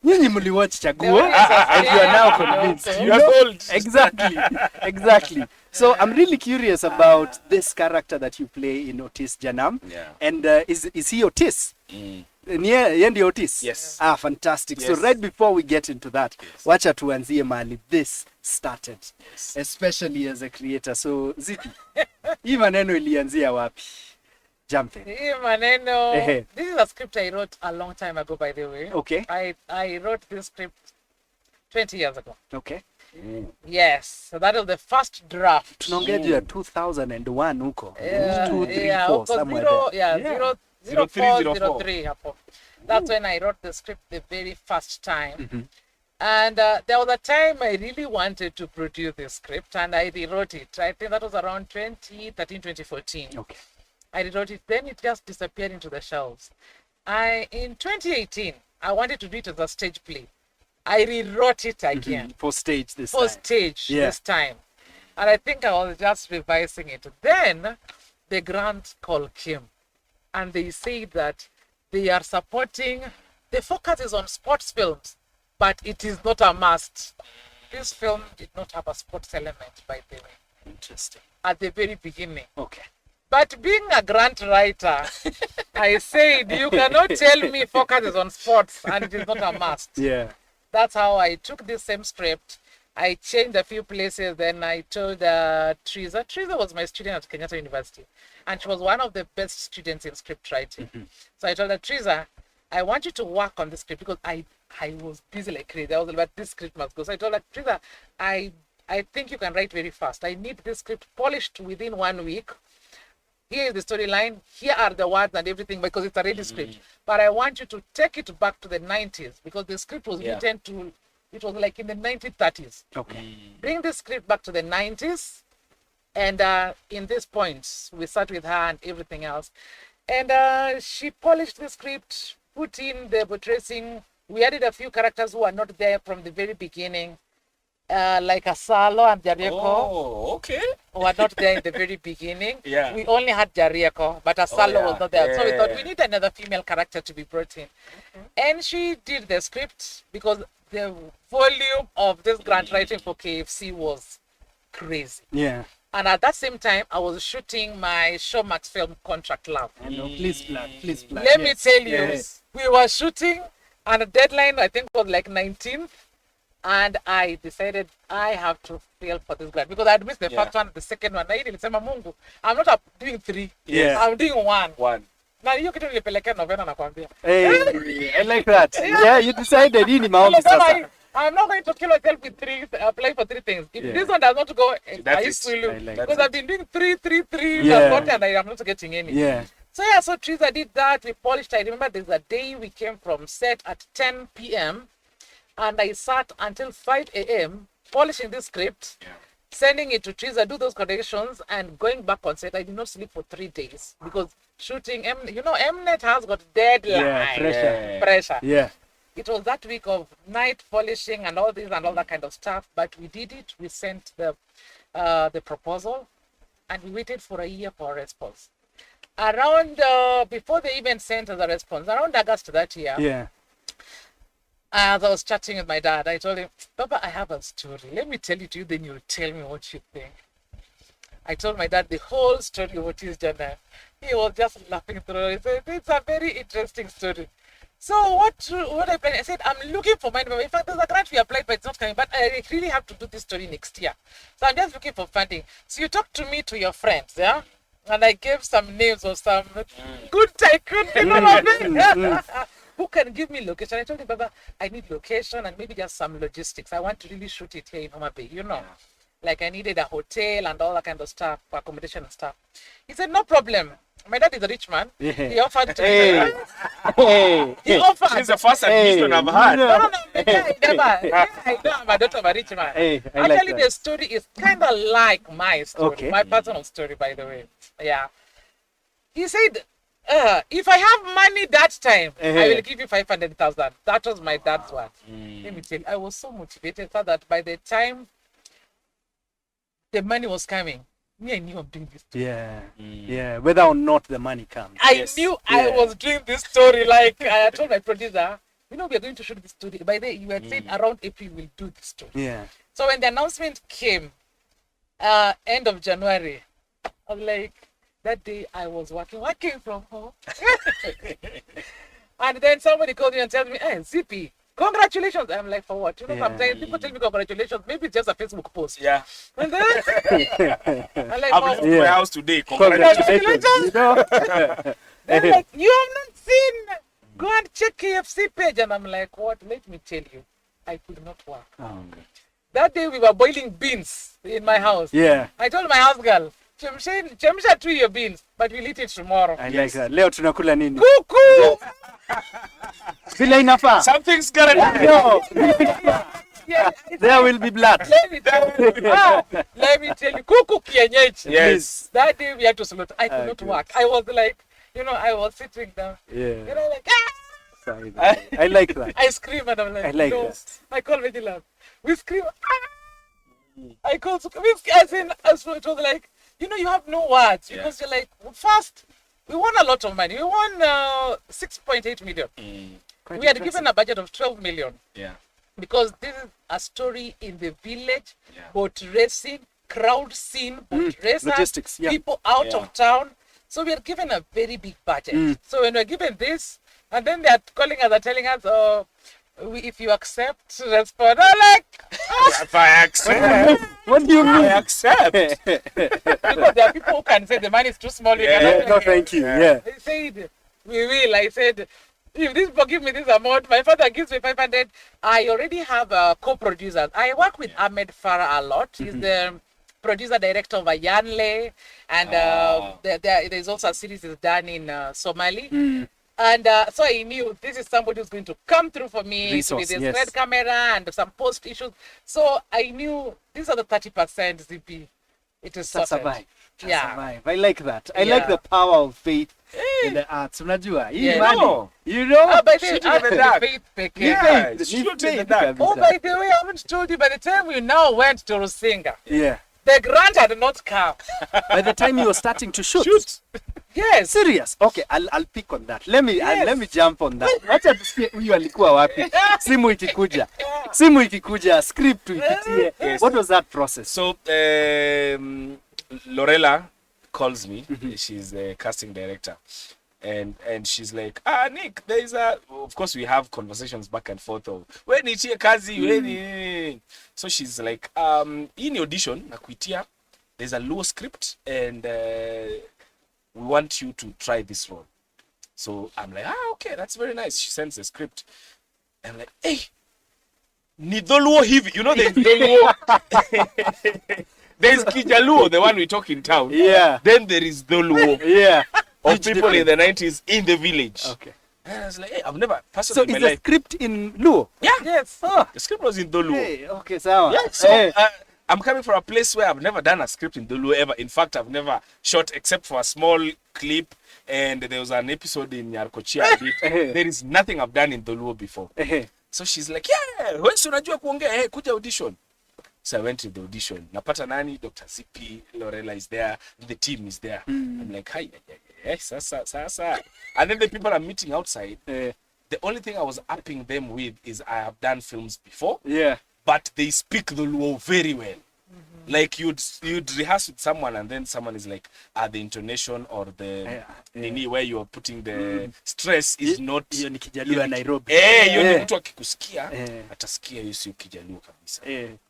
[SPEAKER 6] Nyinyi mliwatch Chaguo
[SPEAKER 4] The audience has
[SPEAKER 6] and you are now
[SPEAKER 4] seen,
[SPEAKER 6] convinced.
[SPEAKER 4] also.
[SPEAKER 6] You
[SPEAKER 1] You are
[SPEAKER 6] know?
[SPEAKER 1] sold.
[SPEAKER 6] Exactly. Exactly. So I'm really curious about this character that you play in Otis Janam.
[SPEAKER 1] Yeah.
[SPEAKER 6] And is he Otis? Yendi Otis?
[SPEAKER 1] Yes.
[SPEAKER 6] Ah, fantastic. So
[SPEAKER 1] Yes.
[SPEAKER 6] right before we get into that,
[SPEAKER 1] Yes.
[SPEAKER 6] wacha tuanzie mahali this started,
[SPEAKER 1] Yes.
[SPEAKER 6] especially as a creator. So Zippy, hii maneno ilianzia wapi? Jump in.
[SPEAKER 4] Hii maneno.
[SPEAKER 6] Ehe.
[SPEAKER 4] This is a script I wrote a long time ago, by the way.
[SPEAKER 6] Okay.
[SPEAKER 4] I wrote this script 20 years ago.
[SPEAKER 6] Okay.
[SPEAKER 4] Yes, so that was the first draft.
[SPEAKER 6] Tunaongea juu ya 2001 huko. 2, 3,
[SPEAKER 4] yeah,
[SPEAKER 6] 4,
[SPEAKER 4] Okoth
[SPEAKER 6] somewhere
[SPEAKER 4] zero,
[SPEAKER 6] there.
[SPEAKER 4] yeah,
[SPEAKER 6] Yeah.
[SPEAKER 4] 03, hapo. That's when I wrote the script the very first time. And there was a time I really wanted to produce the script, and I rewrote it. I think that was around 2013, 2014.
[SPEAKER 6] Okay.
[SPEAKER 4] I rewrote it, then it just disappeared into the shelves. In 2018, I wanted to do it as a stage play. I rewrote it again
[SPEAKER 6] For stage this
[SPEAKER 4] for
[SPEAKER 6] time.
[SPEAKER 4] stage
[SPEAKER 6] Yeah.
[SPEAKER 4] this time. And I think I was just revising it. Then the grant call came, and they said that they are supporting, the focus is on sports films, but it is not a must. This film did not have a sports element, by the way,
[SPEAKER 6] Interesting.
[SPEAKER 4] at the very beginning.
[SPEAKER 6] Okay.
[SPEAKER 4] But being a grant writer, I said, you cannot tell me focus is on sports and it is not a must.
[SPEAKER 6] Yeah.
[SPEAKER 4] That's how I took this same script. I changed a few places. Then I told Triza. Triza was my student at Kenyatta University, and she was one of the best students in script writing. So I told her, Triza, I want you to work on this script because I was busy like crazy. I was like, this script must go. So I told her, Triza, I think you can write very fast. I need this script polished within 1 week. Here is the storyline, here are the words and everything, because it's a ready script. But I want you to take it back to the 90s, because the script was written to, it was like in the 1930s.
[SPEAKER 6] Okay.
[SPEAKER 4] Bring the script back to the 90s, and in this point, we sat with her and everything else. And she polished the script, put in the tracing. We added a few characters who are not there from the very beginning, like Asalo and Jarieko.
[SPEAKER 1] Oh, okay.
[SPEAKER 4] Were not there in the very beginning.
[SPEAKER 1] Yeah.
[SPEAKER 4] We only had Jarieko, but Asalo
[SPEAKER 1] yeah.
[SPEAKER 4] was not there. So we thought
[SPEAKER 1] Yeah.
[SPEAKER 4] we need another female character to be brought in. And she did the script because the volume of this grant writing for KFC was crazy.
[SPEAKER 6] Yeah.
[SPEAKER 4] And at that same time, I was shooting my Showmax film Contract Love.
[SPEAKER 6] I know. Please plug. Please plug.
[SPEAKER 4] Let me
[SPEAKER 6] Yes.
[SPEAKER 4] tell you,
[SPEAKER 6] Yes.
[SPEAKER 4] we were shooting, and the deadline I think was like 19th. And I decided I have to fail for this grant because I had missed the first one, the second one. Na hii nilisema Mungu, I'm not doing 3.
[SPEAKER 6] Yeah.
[SPEAKER 4] I'm doing 1.
[SPEAKER 1] One.
[SPEAKER 4] Na hiyo kitu nilipelekea novena nakwambia.
[SPEAKER 6] Hey, I like that. Yeah, you decided hii ni maombi
[SPEAKER 4] Nilisema,
[SPEAKER 6] sasa.
[SPEAKER 4] I'm not going to kill myself with 3, apply for 3 things. If this one does not go,
[SPEAKER 1] That's
[SPEAKER 4] I
[SPEAKER 1] it.
[SPEAKER 4] used to
[SPEAKER 6] I like
[SPEAKER 4] because
[SPEAKER 6] that.
[SPEAKER 4] I've been doing 3,
[SPEAKER 6] Yeah.
[SPEAKER 4] and I'm not getting any.
[SPEAKER 6] Yeah.
[SPEAKER 4] So yeah, so Triza did that. We polished. I remember there's a day we came from set at 10 p.m. and I sat until 5 a.m. polishing this script, sending it to Triza, do those corrections, and going back on set. I did not sleep for 3 days because shooting, Mnet has got deadline.
[SPEAKER 6] Yeah, pressure.
[SPEAKER 4] Pressure.
[SPEAKER 6] Yeah.
[SPEAKER 4] It was that week of night polishing and all this and all that kind of stuff, but we did it. We sent the proposal, and we waited for a year for a response. Around, before they even sent us a response, around August that year,
[SPEAKER 6] Yeah.
[SPEAKER 4] as I was chatting with my dad, I told him, Papa, I have a story. Let me tell it to you, then you'll tell me what you think. I told my dad the whole story of what is Jana. He was just laughing through it. He said, it's a very interesting story. So what I planned, I said, I'm looking for money. In fact, there's a grant we applied, but it's not coming. But I really have to do this story next year. So I'm just looking for funding. So you talk to me, to your friends, yeah? And I gave some names of some good tycoon people who can give me location. I told him, Baba, I need location and maybe just some logistics. I want to really shoot it here in Homa Bay, Like I needed a hotel and all that kind of stuff, for accommodation and stuff. He said, no problem. My dad is a rich man.
[SPEAKER 6] Yeah.
[SPEAKER 4] He offered to
[SPEAKER 6] Hey. Hey.
[SPEAKER 4] He offered.
[SPEAKER 1] This is the first admission I've had.
[SPEAKER 4] No, the guy never. I know I'm a daughter of a rich man.
[SPEAKER 6] Hey, I like
[SPEAKER 4] Actually,
[SPEAKER 6] that.
[SPEAKER 4] the story is kind of like my story,
[SPEAKER 6] Okay.
[SPEAKER 4] my personal story, by the way. Yeah. He said, if I have money that time, I will give you 500,000. That was my dad's one. Let me tell you, I was so motivated so that by the time the money was coming, me, I knew I'm doing this story.
[SPEAKER 6] Yeah. Yeah. Whether or not the money comes.
[SPEAKER 4] I knew I was doing this story. Like I told my producer, we are going to shoot this story. By the way, you had said around April we'll do this story.
[SPEAKER 6] Yeah.
[SPEAKER 4] So when the announcement came, end of January, I'm like, that day I was working from home. And then somebody called me and tells me, hey, Zippy, congratulations. I'm like, for what? Sometimes people tell me congratulations. Maybe it's just a Facebook post.
[SPEAKER 1] Yeah.
[SPEAKER 4] And then I'm like,
[SPEAKER 1] I've left my house today. Congratulations.
[SPEAKER 4] They're like, you have not seen. Go and check KFC page. And I'm like, what? Let me tell you, I could not work.
[SPEAKER 6] Oh,
[SPEAKER 4] That day we were boiling beans in my house.
[SPEAKER 6] Yeah.
[SPEAKER 4] I told my house girl, chemsha tu your beans, but we'll eat it tomorrow.
[SPEAKER 6] I like that. Leo tunakula nini?
[SPEAKER 4] Kuku!
[SPEAKER 6] Vile inafaa.
[SPEAKER 1] Something's gonna happen.
[SPEAKER 6] No.
[SPEAKER 4] Yeah,
[SPEAKER 6] There will be blood.
[SPEAKER 4] let me tell you, kuku kienyeji.
[SPEAKER 1] Yes.
[SPEAKER 4] That day we had to salute. I could not
[SPEAKER 6] good.
[SPEAKER 4] work. I was like, I was sitting down.
[SPEAKER 6] Yeah.
[SPEAKER 4] Like, ah!
[SPEAKER 6] I like that.
[SPEAKER 4] I scream and I'm like,
[SPEAKER 6] I like
[SPEAKER 4] no.
[SPEAKER 6] that.
[SPEAKER 4] I call Vigilance. We scream. Ah! I call as it was like, you have no words because you're like, first, we won a lot of money. We won 6.8 million. We had given a budget of 12 million.
[SPEAKER 1] Yeah.
[SPEAKER 4] Because this is a story in the village, boat racing, crowd scene, boat racers,
[SPEAKER 6] Logistics,
[SPEAKER 4] people out of town. So we are given a very big budget. So when we're given this, and then they're calling us and telling us, if you accept, respond. I'm like,
[SPEAKER 1] If I accept.
[SPEAKER 6] What do you mean?
[SPEAKER 1] I accept.
[SPEAKER 4] because there are people who can say the money is too small.
[SPEAKER 6] No, thank you. Yeah.
[SPEAKER 4] They said, we will. I said, if this people give me this amount, my father gives me 500. I already have co-producers. I work with Ahmed Farah a lot. He's the producer director of Ayanle, and there's also a series that's done in Somali. And so I knew this is somebody who's going to come through for me with this red camera and some post issues. So I knew these are the 30% ZP. It is sorted.
[SPEAKER 6] Survive.
[SPEAKER 4] Yeah.
[SPEAKER 6] Survive. I like that. I like the power of faith in the arts. Unajua? Hii money.
[SPEAKER 1] No.
[SPEAKER 6] You know?
[SPEAKER 4] By the
[SPEAKER 1] Shoot in the dark.
[SPEAKER 4] faith peke.
[SPEAKER 1] Yeah,
[SPEAKER 6] Ni
[SPEAKER 1] shoot in the
[SPEAKER 6] faith
[SPEAKER 1] dark.
[SPEAKER 6] kabisa.
[SPEAKER 4] Oh, by the way, I haven't told you, by the time we now went to Rusinga,
[SPEAKER 6] Yeah.
[SPEAKER 4] the grant had not come.
[SPEAKER 6] By the time you were starting to shoot.
[SPEAKER 4] Yes.
[SPEAKER 6] Serious. Okay, I'll pick on that. Let me jump on that. Wacha tusikie huyu alikuwa wapi. Simu ikikuja, script tuipitie.
[SPEAKER 1] Yes.
[SPEAKER 6] What was that process?
[SPEAKER 1] So, Lorella calls me. She's the casting director. And she's like, Nick, of course we have conversations back and forth of, when is your kazi, So she's like, in audition, nakuitia, there's a low script and we want you to try this role. So I'm like, okay, that's very nice. She sends the script. I'm like, hey, ni Dholuo hivi. There's Dholuo. There's Kijaluo, the one we talk in town.
[SPEAKER 6] Yeah.
[SPEAKER 1] Then there is Dholuo.
[SPEAKER 6] Yeah.
[SPEAKER 1] Of people in the 90s in the village.
[SPEAKER 6] Okay.
[SPEAKER 1] And I was like, hey, I've never
[SPEAKER 6] So
[SPEAKER 1] in my
[SPEAKER 6] is the
[SPEAKER 1] life.
[SPEAKER 6] script in Luo?
[SPEAKER 1] Yeah.
[SPEAKER 4] Yes.
[SPEAKER 6] Oh.
[SPEAKER 1] The script was in Dholuo.
[SPEAKER 6] Hey, okay, sawa.
[SPEAKER 1] Yeah, so
[SPEAKER 6] Hey.
[SPEAKER 1] I'm coming from a place where I've never done a script in Dholuo ever. In fact, I've never shot except for a small clip, and there was an episode in Yarkochia. There is nothing I've done in Dholuo before. So she's like, yeah, when unajua kuongea, hey, kuja audition. So I went to the audition. Napata nani, Dr.Zippy, Lorella is there, the team is there. I'm like, hi, sasa. And then the people I'm meeting outside, the only thing I was upping them with is I have done films before.
[SPEAKER 6] Yeah.
[SPEAKER 1] But they speak the Luo very well. Like you'd rehearse with someone and then someone is like, the intonation or the nini where you are putting the stress is not.
[SPEAKER 6] Hiyo ni Kijaluo ya Nairobi.
[SPEAKER 1] Hiyo ni mtu akikusikia atasikia hiyo sio Kijaluo kabisa.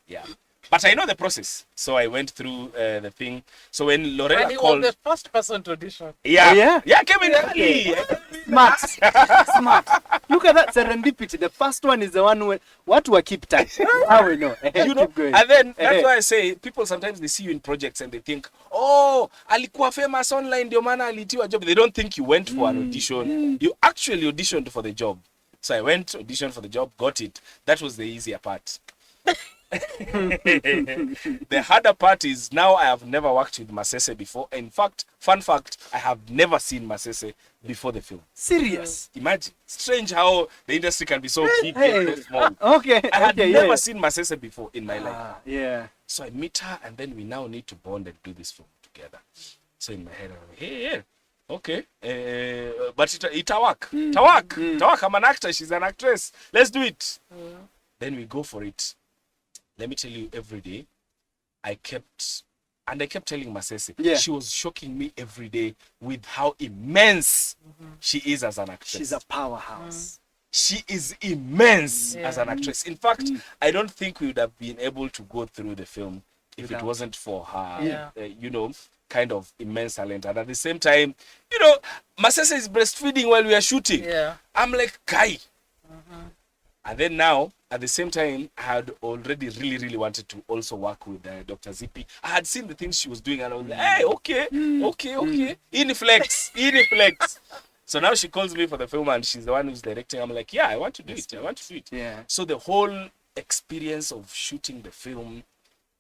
[SPEAKER 1] Yeah. But I know the process. So I went through the thing. So when Lorella
[SPEAKER 4] And he
[SPEAKER 1] called,
[SPEAKER 4] was the first person to audition.
[SPEAKER 1] yeah, I came in early.
[SPEAKER 6] Smart. Look at that serendipity. The first one is the one where what we keep time. How we know.
[SPEAKER 1] Keep going. And then that's why I say people sometimes they see you in projects and they think, oh, alikuwa famous online ndio maana alitiwa job. They don't think you went for an audition. You actually auditioned for the job. So I went, auditioned for the job, got it. That was the easier part. The harder part is now I have never worked with Masese before. In fact, fun fact, I have never seen Masese before the film.
[SPEAKER 6] Serious.
[SPEAKER 1] Imagine. Strange how the industry can be so big and so small.
[SPEAKER 6] Okay.
[SPEAKER 1] I had never seen Masese before in my life.
[SPEAKER 6] Yeah.
[SPEAKER 1] So I meet her and then we now need to bond and do this film together. So in my head, I'm like, hey, okay, but it'll work. It'll work. It'll work. I'm an actor. She's an actress. Let's do it. Then we go for it. Let me tell you, every day, I kept telling Masese, she was shocking me every day with how immense she is as an actress.
[SPEAKER 6] She's a powerhouse.
[SPEAKER 1] She is immense as an actress. In fact, I don't think we would have been able to go through the film if it wasn't for her, kind of immense talent. And at the same time, Masese is breastfeeding while we are shooting.
[SPEAKER 4] Yeah.
[SPEAKER 1] I'm like, Kai. And then now, at the same time, I had already really, really wanted to also work with Dr.Zippy. I had seen the things she was doing and I was like, hey, okay. Inflex. So now she calls me for the film and she's the one who's directing. I'm like, yeah, I want to do it.
[SPEAKER 6] Yeah.
[SPEAKER 1] So the whole experience of shooting the film,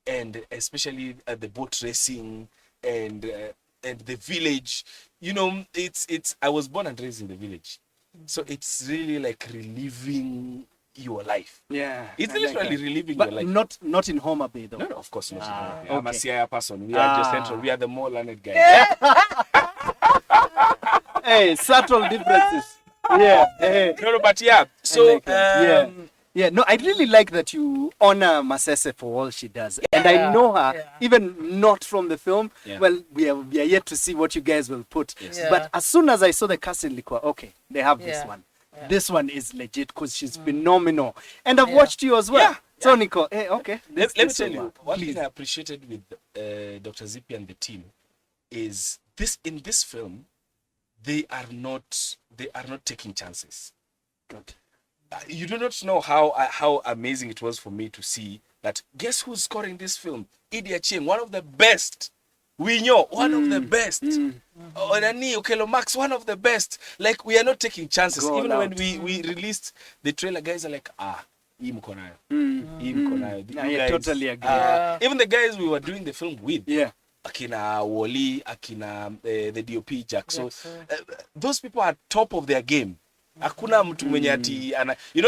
[SPEAKER 1] and especially the boat racing and the village, it's I was born and raised in the village. So it's really like reliving your life.
[SPEAKER 6] Yeah.
[SPEAKER 1] It's literally reliving your life.
[SPEAKER 6] But not in Homa Bay though.
[SPEAKER 1] No, of course not.
[SPEAKER 6] Okay.
[SPEAKER 1] I'm a CIA person. We are just central. We are the more learned guys.
[SPEAKER 6] Hey, subtle differences. Yeah.
[SPEAKER 1] No, but yeah. So
[SPEAKER 6] Yeah, no, I really like that you honor Masese for all she does. And I know her, even not from the film. Yeah. Well, we are yet to see what you guys will put. Yes. Yeah. But as soon as I saw the casting, okay, they have this one. Yeah. This one is legit because she's phenomenal. And I've watched you as well. Yeah. So, Nico, okay.
[SPEAKER 1] Let me tell you, one thing I appreciated with Dr. Zippy and the team is in this film, they are not taking chances.
[SPEAKER 6] Good.
[SPEAKER 1] You do not know how amazing it was for me to see that. Guess who's scoring this film? Idi Achieng, one of the best. We know one of the best. Onani Okelo Max, one of the best. Like, we are not taking chances. Even when we released the trailer, guys are like, hii mko nayo.
[SPEAKER 6] I totally agree.
[SPEAKER 1] Even the guys we were doing the film with.
[SPEAKER 6] Yeah.
[SPEAKER 1] Akina Woli, Akina the DOP Jack. So those people are top of their game. Hakuna mtu mwenye ati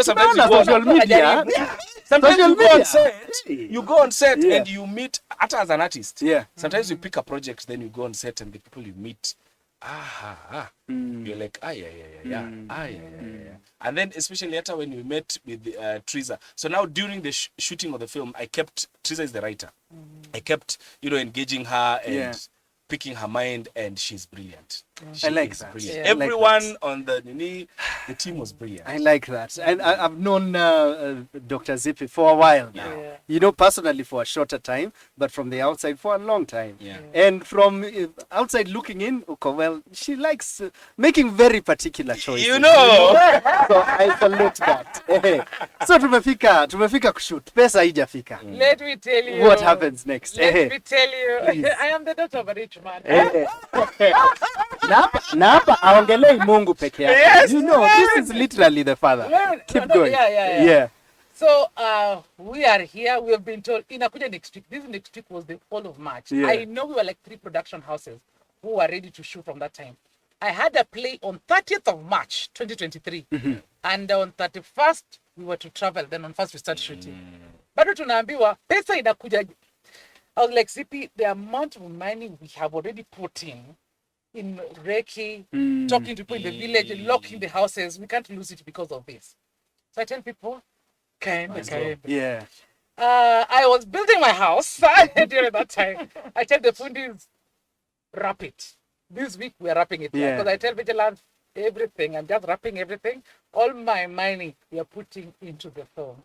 [SPEAKER 1] sometimes you go on social media. Sometimes you go on set and you meet as an artist.
[SPEAKER 6] Yeah.
[SPEAKER 1] Sometimes you pick a project, then you go on set and the people you meet, you're like, yeah. And then especially after when we met with Triza. So now during the shooting of the film, Triza is the writer. I kept, engaging her and picking her mind, and she's brilliant.
[SPEAKER 6] I like that.
[SPEAKER 1] Yeah. Everyone on the team was brilliant.
[SPEAKER 6] I like that. And I've known Dr. Zippy for a while now. Yeah. Personally for a shorter time, but from the outside for a long time.
[SPEAKER 1] Yeah.
[SPEAKER 6] And from outside looking in, well, she likes making very particular choices.
[SPEAKER 1] So
[SPEAKER 6] I salute that. So tumefika kushoot. Pesa haijafika.
[SPEAKER 4] Let me tell you.
[SPEAKER 6] What happens next?
[SPEAKER 4] Let me tell you. I am the daughter of a rich man.
[SPEAKER 6] Na hapa aongelei Mungu peke yake.
[SPEAKER 1] Yes.
[SPEAKER 6] This is literally the father. Keep going. Yeah.
[SPEAKER 4] So we are here. We have been told inakuja next week. This next week was the whole of March. Yeah. I know we were like 3 production houses who were ready to shoot from that time. I had a play on 30th of March 2023. And on 31st we were to travel. Then on 1st we started shooting. Bado tunaambiwa pesa inakuja. I was like, Zippy, the amount of money we have already put in Reiki, talking to people in the village, locking the houses, we can't lose it because of this. So I tell people,
[SPEAKER 6] yeah.
[SPEAKER 4] I was building my house during that time. I tell the fundis, wrap it. This week we are wrapping it. Because I tell Vigilance everything. I'm just wrapping everything. All my money we are putting into the film.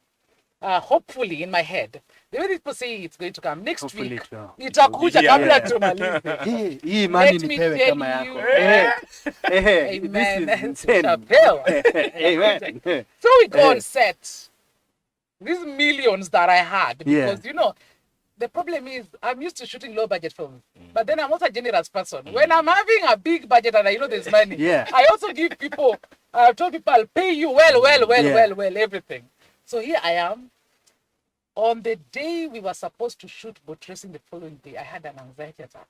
[SPEAKER 4] Hopefully in my head, the way people say it's going to come next
[SPEAKER 6] hopefully
[SPEAKER 4] week, itakuja kabla tumalize.
[SPEAKER 6] Hii imani nipewe kama yako.
[SPEAKER 4] Amen.
[SPEAKER 6] Amen.
[SPEAKER 4] So we go on set. These millions that I had, because the problem is I'm used to shooting low budget films, but then I'm also a generous person. When I'm having a big budget and I know there's money, I also give people. I've told people I'll pay you well, everything. So here I am. On the day we were supposed to shoot boat racing the following day, I had an anxiety attack.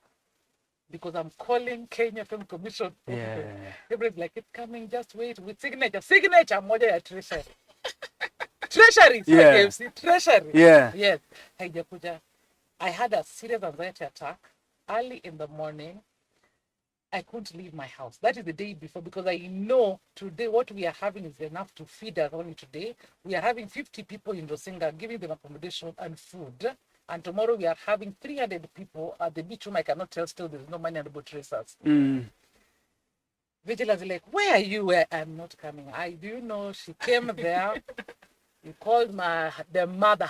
[SPEAKER 4] Because I'm calling Kenya Film Commission. Everybody's like, it's coming, just wait. With signature moja ya treasury. Treasury. Treasury. Yes. I had a serious anxiety attack early in the morning. I couldn't leave my house. That is the day before, because I know today what we are having is enough to feed us only today. We are having 50 people in Rusinga, giving them accommodation and food. And tomorrow we are having 300 people at the beach room. I cannot tell still, there's no money on the boat racers. Vigilance is like, where are you? Where I'm not coming. Do you know, she came there. He called her mother.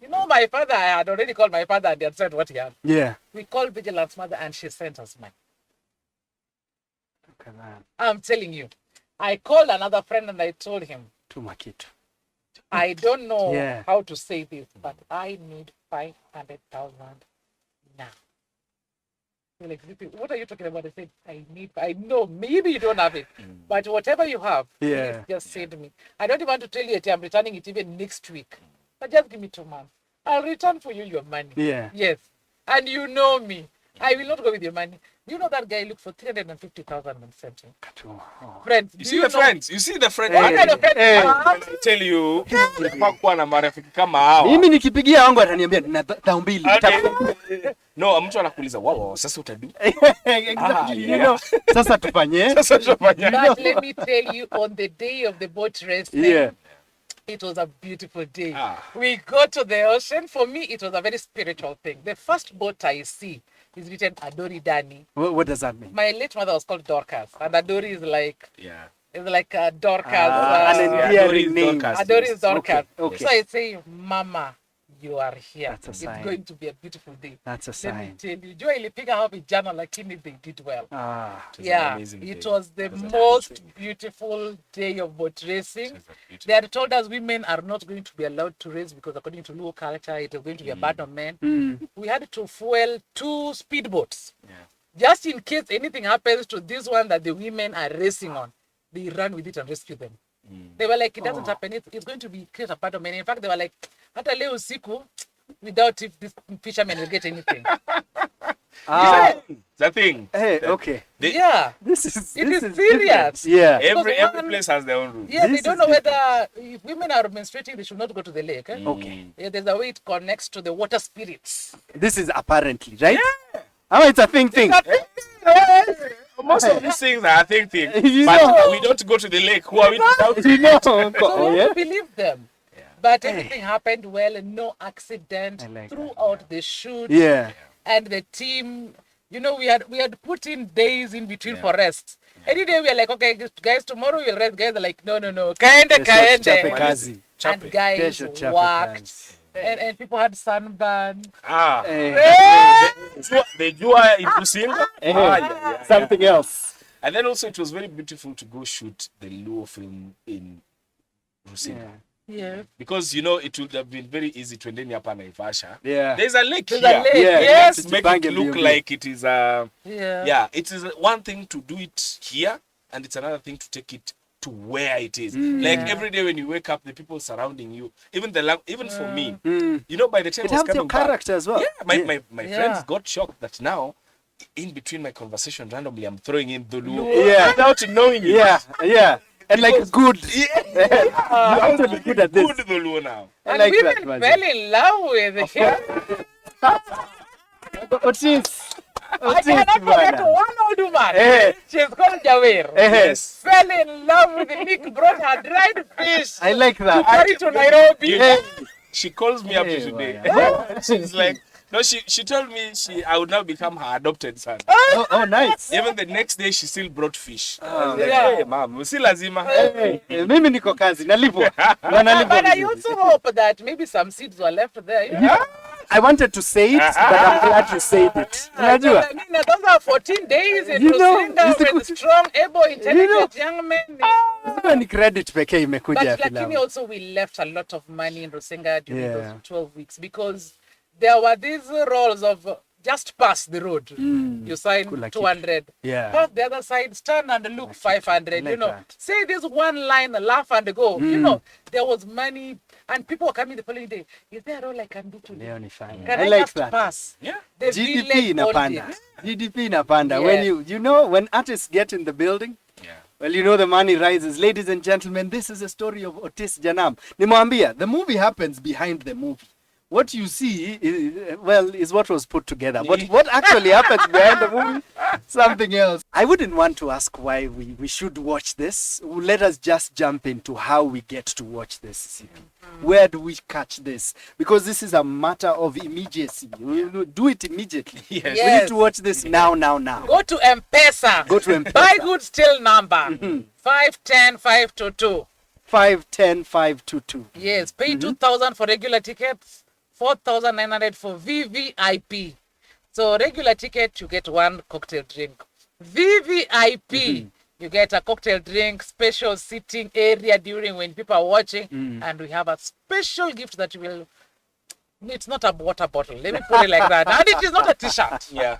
[SPEAKER 4] You know, my father, I had already called my father and he had said what he had.
[SPEAKER 6] Yeah.
[SPEAKER 4] We called Vigilance's mother and she sent us money.
[SPEAKER 6] Look at that.
[SPEAKER 4] I'm telling you. I called another friend and I told him,
[SPEAKER 6] Tumakito.
[SPEAKER 4] I don't know how to say this, but I need 500,000 now. They're like, what are you talking about? I said, I know, maybe you don't have it, but whatever you have, please just send me. I don't want to tell you that I'm returning it even next week, but just give me 2 months. I'll return for you your money. Yeah. Yes. And you know me. I will not go with your money. You know that guy looked for 350,000 and sent him. Friends,
[SPEAKER 1] you see the friends? You see the friends?
[SPEAKER 4] What kind of friends?
[SPEAKER 1] I tell you, hapakuwa na marafiki kama hawa.
[SPEAKER 6] Mimi nikipigia wangu ataniambia na dhao mbili.
[SPEAKER 1] No, mtu anakuuliza, wow, sasa utadu.
[SPEAKER 6] Exactly. You know, sasa tufanye.
[SPEAKER 4] But let me tell you, on the day of the boat race, it was a beautiful day. We go to the ocean. For me, it was a very spiritual thing. The first boat I see is written Adori Dani.
[SPEAKER 6] What does that mean?
[SPEAKER 4] My late mother was called Dorcas, and Adori is like it's like Dorcas.
[SPEAKER 6] Adori is Dorcas.
[SPEAKER 4] Adori is Dorcas.
[SPEAKER 6] Okay.
[SPEAKER 4] So I say, Mama, you are here.
[SPEAKER 6] That's a sign.
[SPEAKER 4] It's going to be a beautiful day.
[SPEAKER 6] That's a sign.
[SPEAKER 4] Let me tell you, Joy ilipiga hapo vijana lakini they did well. It was the most beautiful day of boat racing. They had told us women are not going to be allowed to race because according to Luo culture, it is going to be a ban on men. We had to fuel 2 speedboats. Just in case anything happens to this one that the women are racing on, they run with it and rescue them. They were like, it doesn't happen. It's going to be create a part of men. In fact, they were like, hata leo usiku, without if this fisherman will get anything.
[SPEAKER 1] The thing.
[SPEAKER 6] Hey, okay.
[SPEAKER 4] This is serious.
[SPEAKER 6] Yeah.
[SPEAKER 1] Every place has their own rules.
[SPEAKER 4] Yeah, they don't know whether if women are menstruating, they should not go to the lake.
[SPEAKER 6] Okay.
[SPEAKER 4] Yeah, there's a way it connects to the water spirits.
[SPEAKER 6] This is apparently, right? Oh, it's a thing.
[SPEAKER 1] Most of these things are a thing. But we don't go to the lake. Who are we to doubt?
[SPEAKER 4] So we have to believe them. But everything happened well and no accident throughout the shoot. And the team, you know, we had put in days in between for rest. Any day we are like, okay, guys, tomorrow we'll rest. Guys are like, no. Kaende. And guys worked. And people had sunburn.
[SPEAKER 1] They do into single.
[SPEAKER 6] Something else.
[SPEAKER 1] And then also it was very beautiful to go shoot the Luo film in Rusinga. Because you know it would have been very easy to end up in Naivasha. There's a lake here.
[SPEAKER 4] Yes,
[SPEAKER 1] make it look like it is it is one thing to do it here, and it's another thing to take it to where it is. Like every day when you wake up, the people surrounding you, even for me, you know, by the time
[SPEAKER 6] it helps your character as well.
[SPEAKER 1] My friends got shocked that now, in between my conversation, randomly I'm throwing in the Luo without knowing it.
[SPEAKER 6] And like good. You're actually good at this.
[SPEAKER 1] Good Luo now.
[SPEAKER 4] And like women fell in love with him. I cannot forget one old woman. She's called Jawer. Fell in love with Nick, brought her dried fish.
[SPEAKER 6] I like that.
[SPEAKER 4] To carry to Nairobi.
[SPEAKER 1] She calls me up today. She's like, no, she told me I would now become her adopted son.
[SPEAKER 6] Oh, nice.
[SPEAKER 1] Even the next day, she still brought fish. Hey, mom, si lazima.
[SPEAKER 6] Mimi niko kazi, nalipwa.
[SPEAKER 4] But I also hope that maybe some seeds were left there.
[SPEAKER 6] I wanted to say it, but I'm glad you said it.
[SPEAKER 4] I mean, those are 14 days in Rusinga with strong, able, intelligent young men.
[SPEAKER 6] Ni credit pekee imekuja
[SPEAKER 4] But lakini also we left a lot of money in Rusinga during those 12 weeks because there were these roles of just pass the road. You sign 200. Pass the other side, stand and look 500. Like, you know, say this one line, laugh and go. You know, there was money and people were coming the following day. Is there a role I can do today? Can I just pass? The
[SPEAKER 6] GDP inapanda. GDP inapanda. When you know, when artists get in the building, well, you know the money rises. Ladies and gentlemen, this is a story of Otis Janam. Nimwambia, the movie happens behind the movie. what you see is what was put together. But what actually happens behind the movie, something else. I wouldn't want to ask why we should watch this. Let us just jump into how we get to watch this. Where do we catch this? Because this is a matter of immediacy. Do it immediately.
[SPEAKER 1] Yes.
[SPEAKER 6] We need to watch this now.
[SPEAKER 4] Go to M-Pesa.
[SPEAKER 6] Go to M-Pesa.
[SPEAKER 4] Buy good still number. 510-522.
[SPEAKER 6] 510-522.
[SPEAKER 4] Yes, pay 2,000 for regular tickets, 4,900 for VVIP. So regular ticket, you get one cocktail drink. VVIP, you get a cocktail drink, special sitting area during when people are watching, and we have a special gift that you will. It's not a water bottle. Let me put it like that. And it is not a T-shirt.
[SPEAKER 1] Yeah.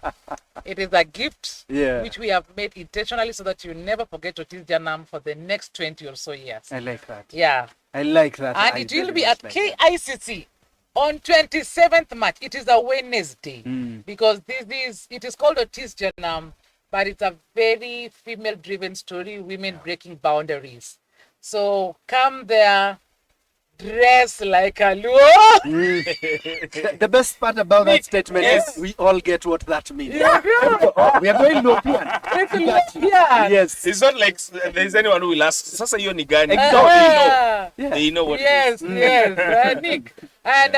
[SPEAKER 4] It is a gift
[SPEAKER 6] Yeah.
[SPEAKER 4] which we have made intentionally so that you never forget to teach Janam for the next 20 or so years.
[SPEAKER 6] I like that.
[SPEAKER 4] Yeah.
[SPEAKER 6] I like that.
[SPEAKER 4] And it will be at KICC on 27th March. It is a Wednesday because it is called Otis Janam, but it's a very female-driven story, women breaking boundaries. So come there, dress like a Luo.
[SPEAKER 6] The best part about that statement is we all get what that means. We are going European. Yes.
[SPEAKER 1] It's not like there's anyone who will ask, Sasa hiyo ni gani? They know what
[SPEAKER 4] Yes,
[SPEAKER 1] it is.
[SPEAKER 4] yes, Nick. And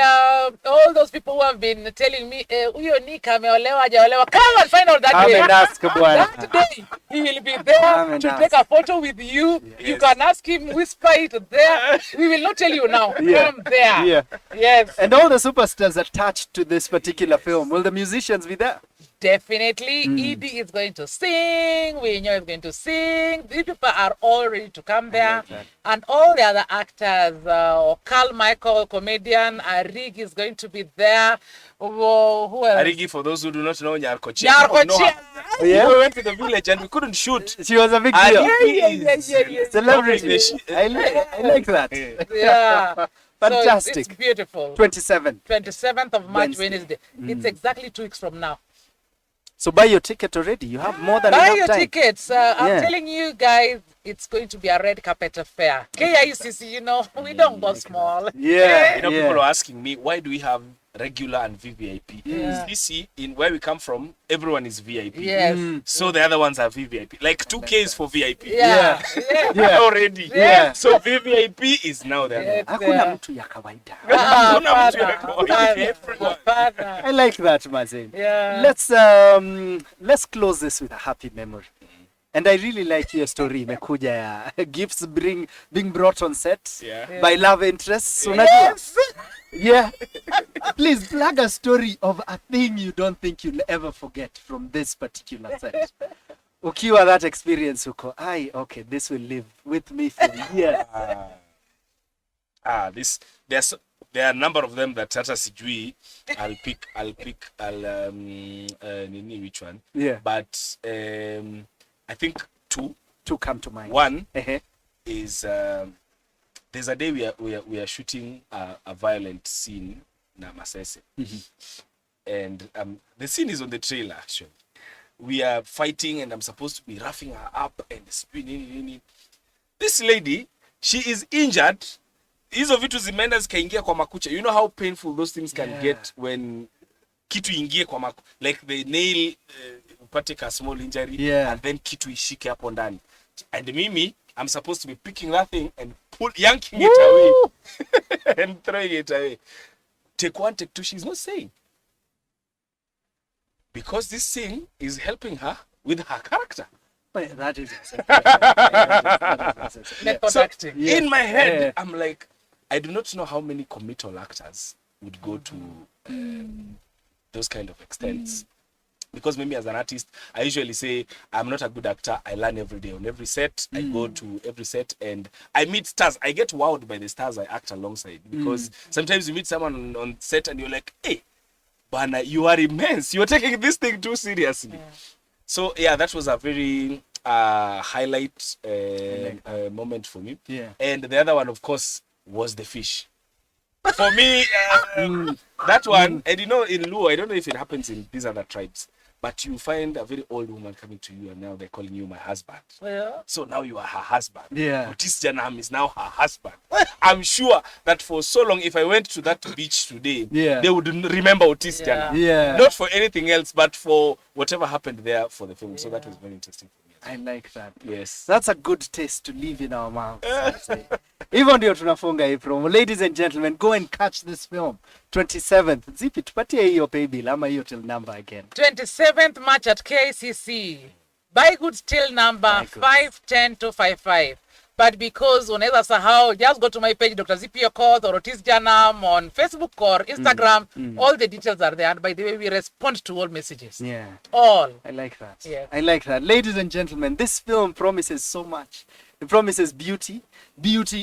[SPEAKER 4] all those people who have been telling me, huyo Nick ameolewa, hajaolewa, come and find out that day. That day, he will be there to take a photo with you.
[SPEAKER 1] Yes.
[SPEAKER 4] You can ask him, whisper it there. We will not tell you now. Come there.
[SPEAKER 6] Yeah.
[SPEAKER 4] Yes.
[SPEAKER 6] And all the superstars attached to this particular film, will the musicians be there?
[SPEAKER 4] Definitely. Edie is going to sing. Winyo is going to sing. These people are all ready to come there. And all the other actors, Carl Michael, comedian, Arig is going to be there. Who else?
[SPEAKER 1] Arigi, for those who do not know, Nyarkochia.
[SPEAKER 6] Yeah.
[SPEAKER 1] We went to the village and we couldn't shoot.
[SPEAKER 6] She was a big deal.
[SPEAKER 4] Yeah.
[SPEAKER 6] Celebrity. I like that.
[SPEAKER 4] Yeah.
[SPEAKER 6] Fantastic.
[SPEAKER 4] So it's beautiful.
[SPEAKER 6] 27th
[SPEAKER 4] of March, Wednesday. It's exactly 2 weeks from now.
[SPEAKER 6] So buy your ticket already. You have more than
[SPEAKER 4] Buy
[SPEAKER 6] enough
[SPEAKER 4] your
[SPEAKER 6] time.
[SPEAKER 4] tickets. I'm telling you guys, it's going to be a red carpet affair. KICC, we don't go small.
[SPEAKER 6] Yeah.
[SPEAKER 1] People are asking me, why do we have regular and VVIP?
[SPEAKER 4] Yeah.
[SPEAKER 1] You see, in where we come from, everyone is VIP.
[SPEAKER 4] Yes.
[SPEAKER 1] So the other ones are VVIP. Like 2K is for VIP.
[SPEAKER 4] Yeah.
[SPEAKER 1] Already.
[SPEAKER 6] Yeah.
[SPEAKER 1] So VVIP is now there.
[SPEAKER 6] Hakuna mtu ya kawaida.
[SPEAKER 1] Everyone.
[SPEAKER 6] I like that, Mazen.
[SPEAKER 4] Yeah.
[SPEAKER 6] Let's close this with a happy memory. And I really like your story, imekuja ya gifts being brought on set by love interests.
[SPEAKER 4] Yes.
[SPEAKER 6] Yeah. Please plug a story of a thing you don't think you'll ever forget from this particular set. Ukiwa that experience uko, okay, this will live with me for years.
[SPEAKER 1] There are a number of them that hata sijui. I'll pick which one?
[SPEAKER 6] Yeah.
[SPEAKER 1] But I think two
[SPEAKER 6] come to mind.
[SPEAKER 1] One is there's a day we are shooting a violent scene na Masese. And the scene is on the trailer actually. We are fighting and I'm supposed to be roughing her up and spinning. This lady, she is injured. Hizo vitu zimeenda zikaingia kwa makucha. You know how painful those things can get when kitu ingie kwa makucha. Like the nail upate a small injury and then kitu ishike hapo ndani. And mimi, I'm supposed to be picking that thing and yanking it away and throwing it away. Take one, take two, she's not saying. Because this thing is helping her with her character.
[SPEAKER 6] But that is
[SPEAKER 1] So in my head, I'm like, I do not know how many committal actors would go to those kind of extents. Because maybe as an artist, I usually say, I'm not a good actor. I learn every day on every set. I go to every set and I meet stars. I get wowed by the stars I act alongside. Because sometimes you meet someone on set and you're like, hey, Bana, you are immense. You're taking this thing too seriously. So, that was a very highlight moment for me. And the other one, of course, was the fish. For me, that one, and in Luo, I don't know if it happens in these other tribes, but you find a very old woman coming to you and now they're calling you my husband.
[SPEAKER 4] Yeah.
[SPEAKER 1] So now you are her husband.
[SPEAKER 6] Yeah.
[SPEAKER 1] Otis Janam is now her husband. I'm sure that for so long, if I went to that beach today, they would remember Otis Janam.
[SPEAKER 6] Yeah.
[SPEAKER 1] Not for anything else, but for whatever happened there for the film. So that was very interesting for me.
[SPEAKER 6] I like that.
[SPEAKER 1] Yes.
[SPEAKER 6] That's a good taste to leave in our mouths. I'd say. Even ndio tunafunga hii promo. Ladies and gentlemen, go and catch this film. 27th. Zippy, tupatie hiyo pay bill ama hiyo till number again.
[SPEAKER 4] 27th March at KCC. Buy goods till number 510255. But because unaweza sahau, just go to my page, Dr.Zippy Okoth or Otis Janam on Facebook or Instagram. All the details are there. And by the way, we respond to all messages.
[SPEAKER 6] Yeah.
[SPEAKER 4] All.
[SPEAKER 6] I like that.
[SPEAKER 4] Yes.
[SPEAKER 6] I like that. Ladies and gentlemen, this film promises so much. It promises beauty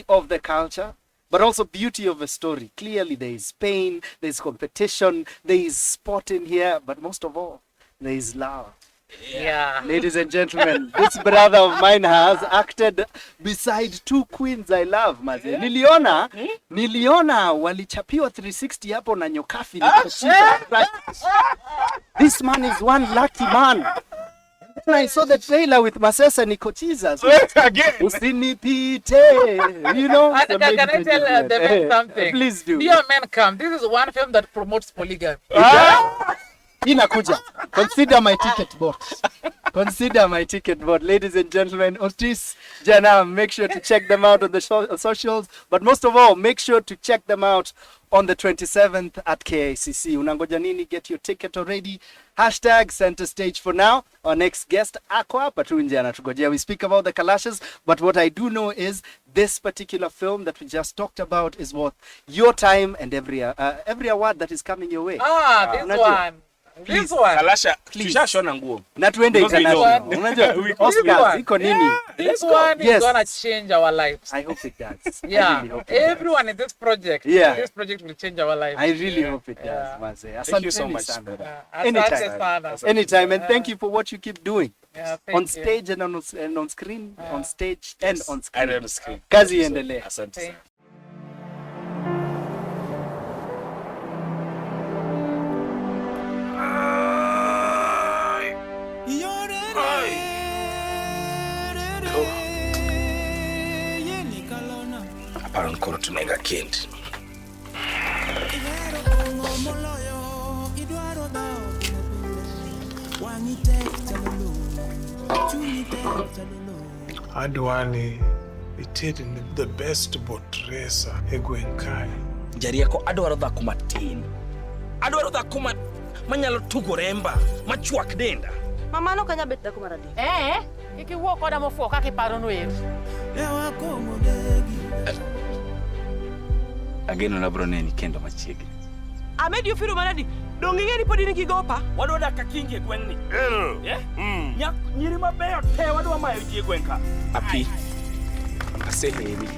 [SPEAKER 6] of the culture, but also beauty of a story. Clearly, there is pain, there is competition, there is sport in here, but most of all, there is love.
[SPEAKER 4] Yeah.
[SPEAKER 6] Ladies and gentlemen, this brother of mine has acted beside two queens I love, maze. Niliona walichapiwa 360 hapo na nyokafi nikochiza. This man is one lucky man. And I saw the trailer with Masesa Nikochiza.
[SPEAKER 1] Again.
[SPEAKER 6] Usinipite. You know.
[SPEAKER 4] Can I tell the men something?
[SPEAKER 6] Please do.
[SPEAKER 4] Dear men come. This is one film that promotes polygamy.
[SPEAKER 6] Inakuja. Consider my ticket bought. Consider my ticket bought. Ladies and gentlemen, Otis Janam, make sure to check them out on the socials. But most of all, make sure to check them out on the 27th at KICC. Unangoja nini? Get your ticket already. Hashtag center stage for now. Our next guest, Aqua Patunja Anatugojea. We speak about the Kalashes, but what I do know is this particular film that we just talked about is worth your time and every award that is coming your way.
[SPEAKER 4] This one.
[SPEAKER 6] Please,
[SPEAKER 4] This one.
[SPEAKER 1] Kalasha, tushashona nguo.
[SPEAKER 6] Na tuende international. Unajua Oscars iko nini?
[SPEAKER 4] This one is gonna change our lives.
[SPEAKER 6] I hope it does.
[SPEAKER 4] Yeah.
[SPEAKER 6] I really hope it does.
[SPEAKER 4] Everyone in this project.
[SPEAKER 6] Yeah.
[SPEAKER 4] This project will change our lives.
[SPEAKER 6] I really hope it does, Maze.
[SPEAKER 1] Thank you so
[SPEAKER 6] Asanteni
[SPEAKER 1] much,
[SPEAKER 6] sana.
[SPEAKER 1] brother.
[SPEAKER 6] Anytime.
[SPEAKER 4] Sana.
[SPEAKER 6] Anytime, and thank you for what you keep doing.
[SPEAKER 4] Yeah, thank
[SPEAKER 6] On
[SPEAKER 4] you.
[SPEAKER 6] stage and on screen, on stage and on
[SPEAKER 1] And
[SPEAKER 6] screen.
[SPEAKER 1] on screen.
[SPEAKER 6] Kazi iendelee.
[SPEAKER 1] Asante sana. Hapana mkono tunainga kendi.
[SPEAKER 2] Adwani ited the best boat racer egwenkai.
[SPEAKER 7] Jarieko adwaro dhako matin. Adwaro dhako manyalo tugo remba, machuak denda.
[SPEAKER 3] Mamano kanya bet dhako maradi.
[SPEAKER 4] Iki wuok koda mofuo kaka iparo noero.
[SPEAKER 7] Ageno labro neni kendo machiegni.
[SPEAKER 3] Amedi ofiro maradi. Dong ing'e ni pod in gi gopa?
[SPEAKER 7] Wadwa dak ka kingi e gweng'ni. Nyiri mabeyo te wadwa mayo ji e gweng' ka.
[SPEAKER 1] Api. Aseheri.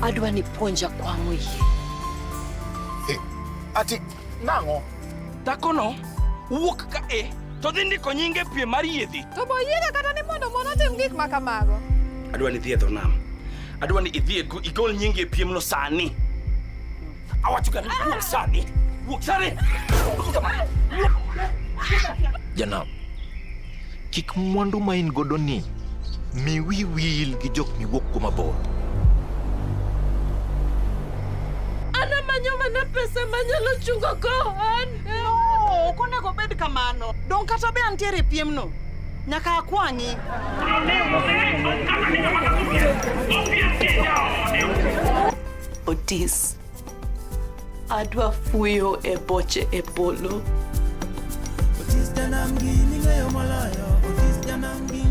[SPEAKER 8] Adwa ni puonja kwang'o yie.
[SPEAKER 7] Ati nang'o? Dhakono wuok ka to dhi ndiko nyinge pie mar yiedhi.
[SPEAKER 9] To bo yiega kata ni mondo mon otim gik ma kamago.
[SPEAKER 7] Adwa ni dhi e dho nam. Adwa ni idhi igol nyinge e piemno sani. Awacho ka ni wuok sani. Wuok sani.
[SPEAKER 5] Janam, kik mwandu ma in godo ni mi wil gi jok miwuok kuma bor.
[SPEAKER 3] Ana manyo mana pesa manyalo chungo kohan. No, ok onego bed kamano. Dong kata be antiere piemno. Nyaka akwangi.
[SPEAKER 8] Otis, adwa fuyo e boche e polo.
[SPEAKER 10] Otis janam gi ning'eyo moloyo. Otis janam gi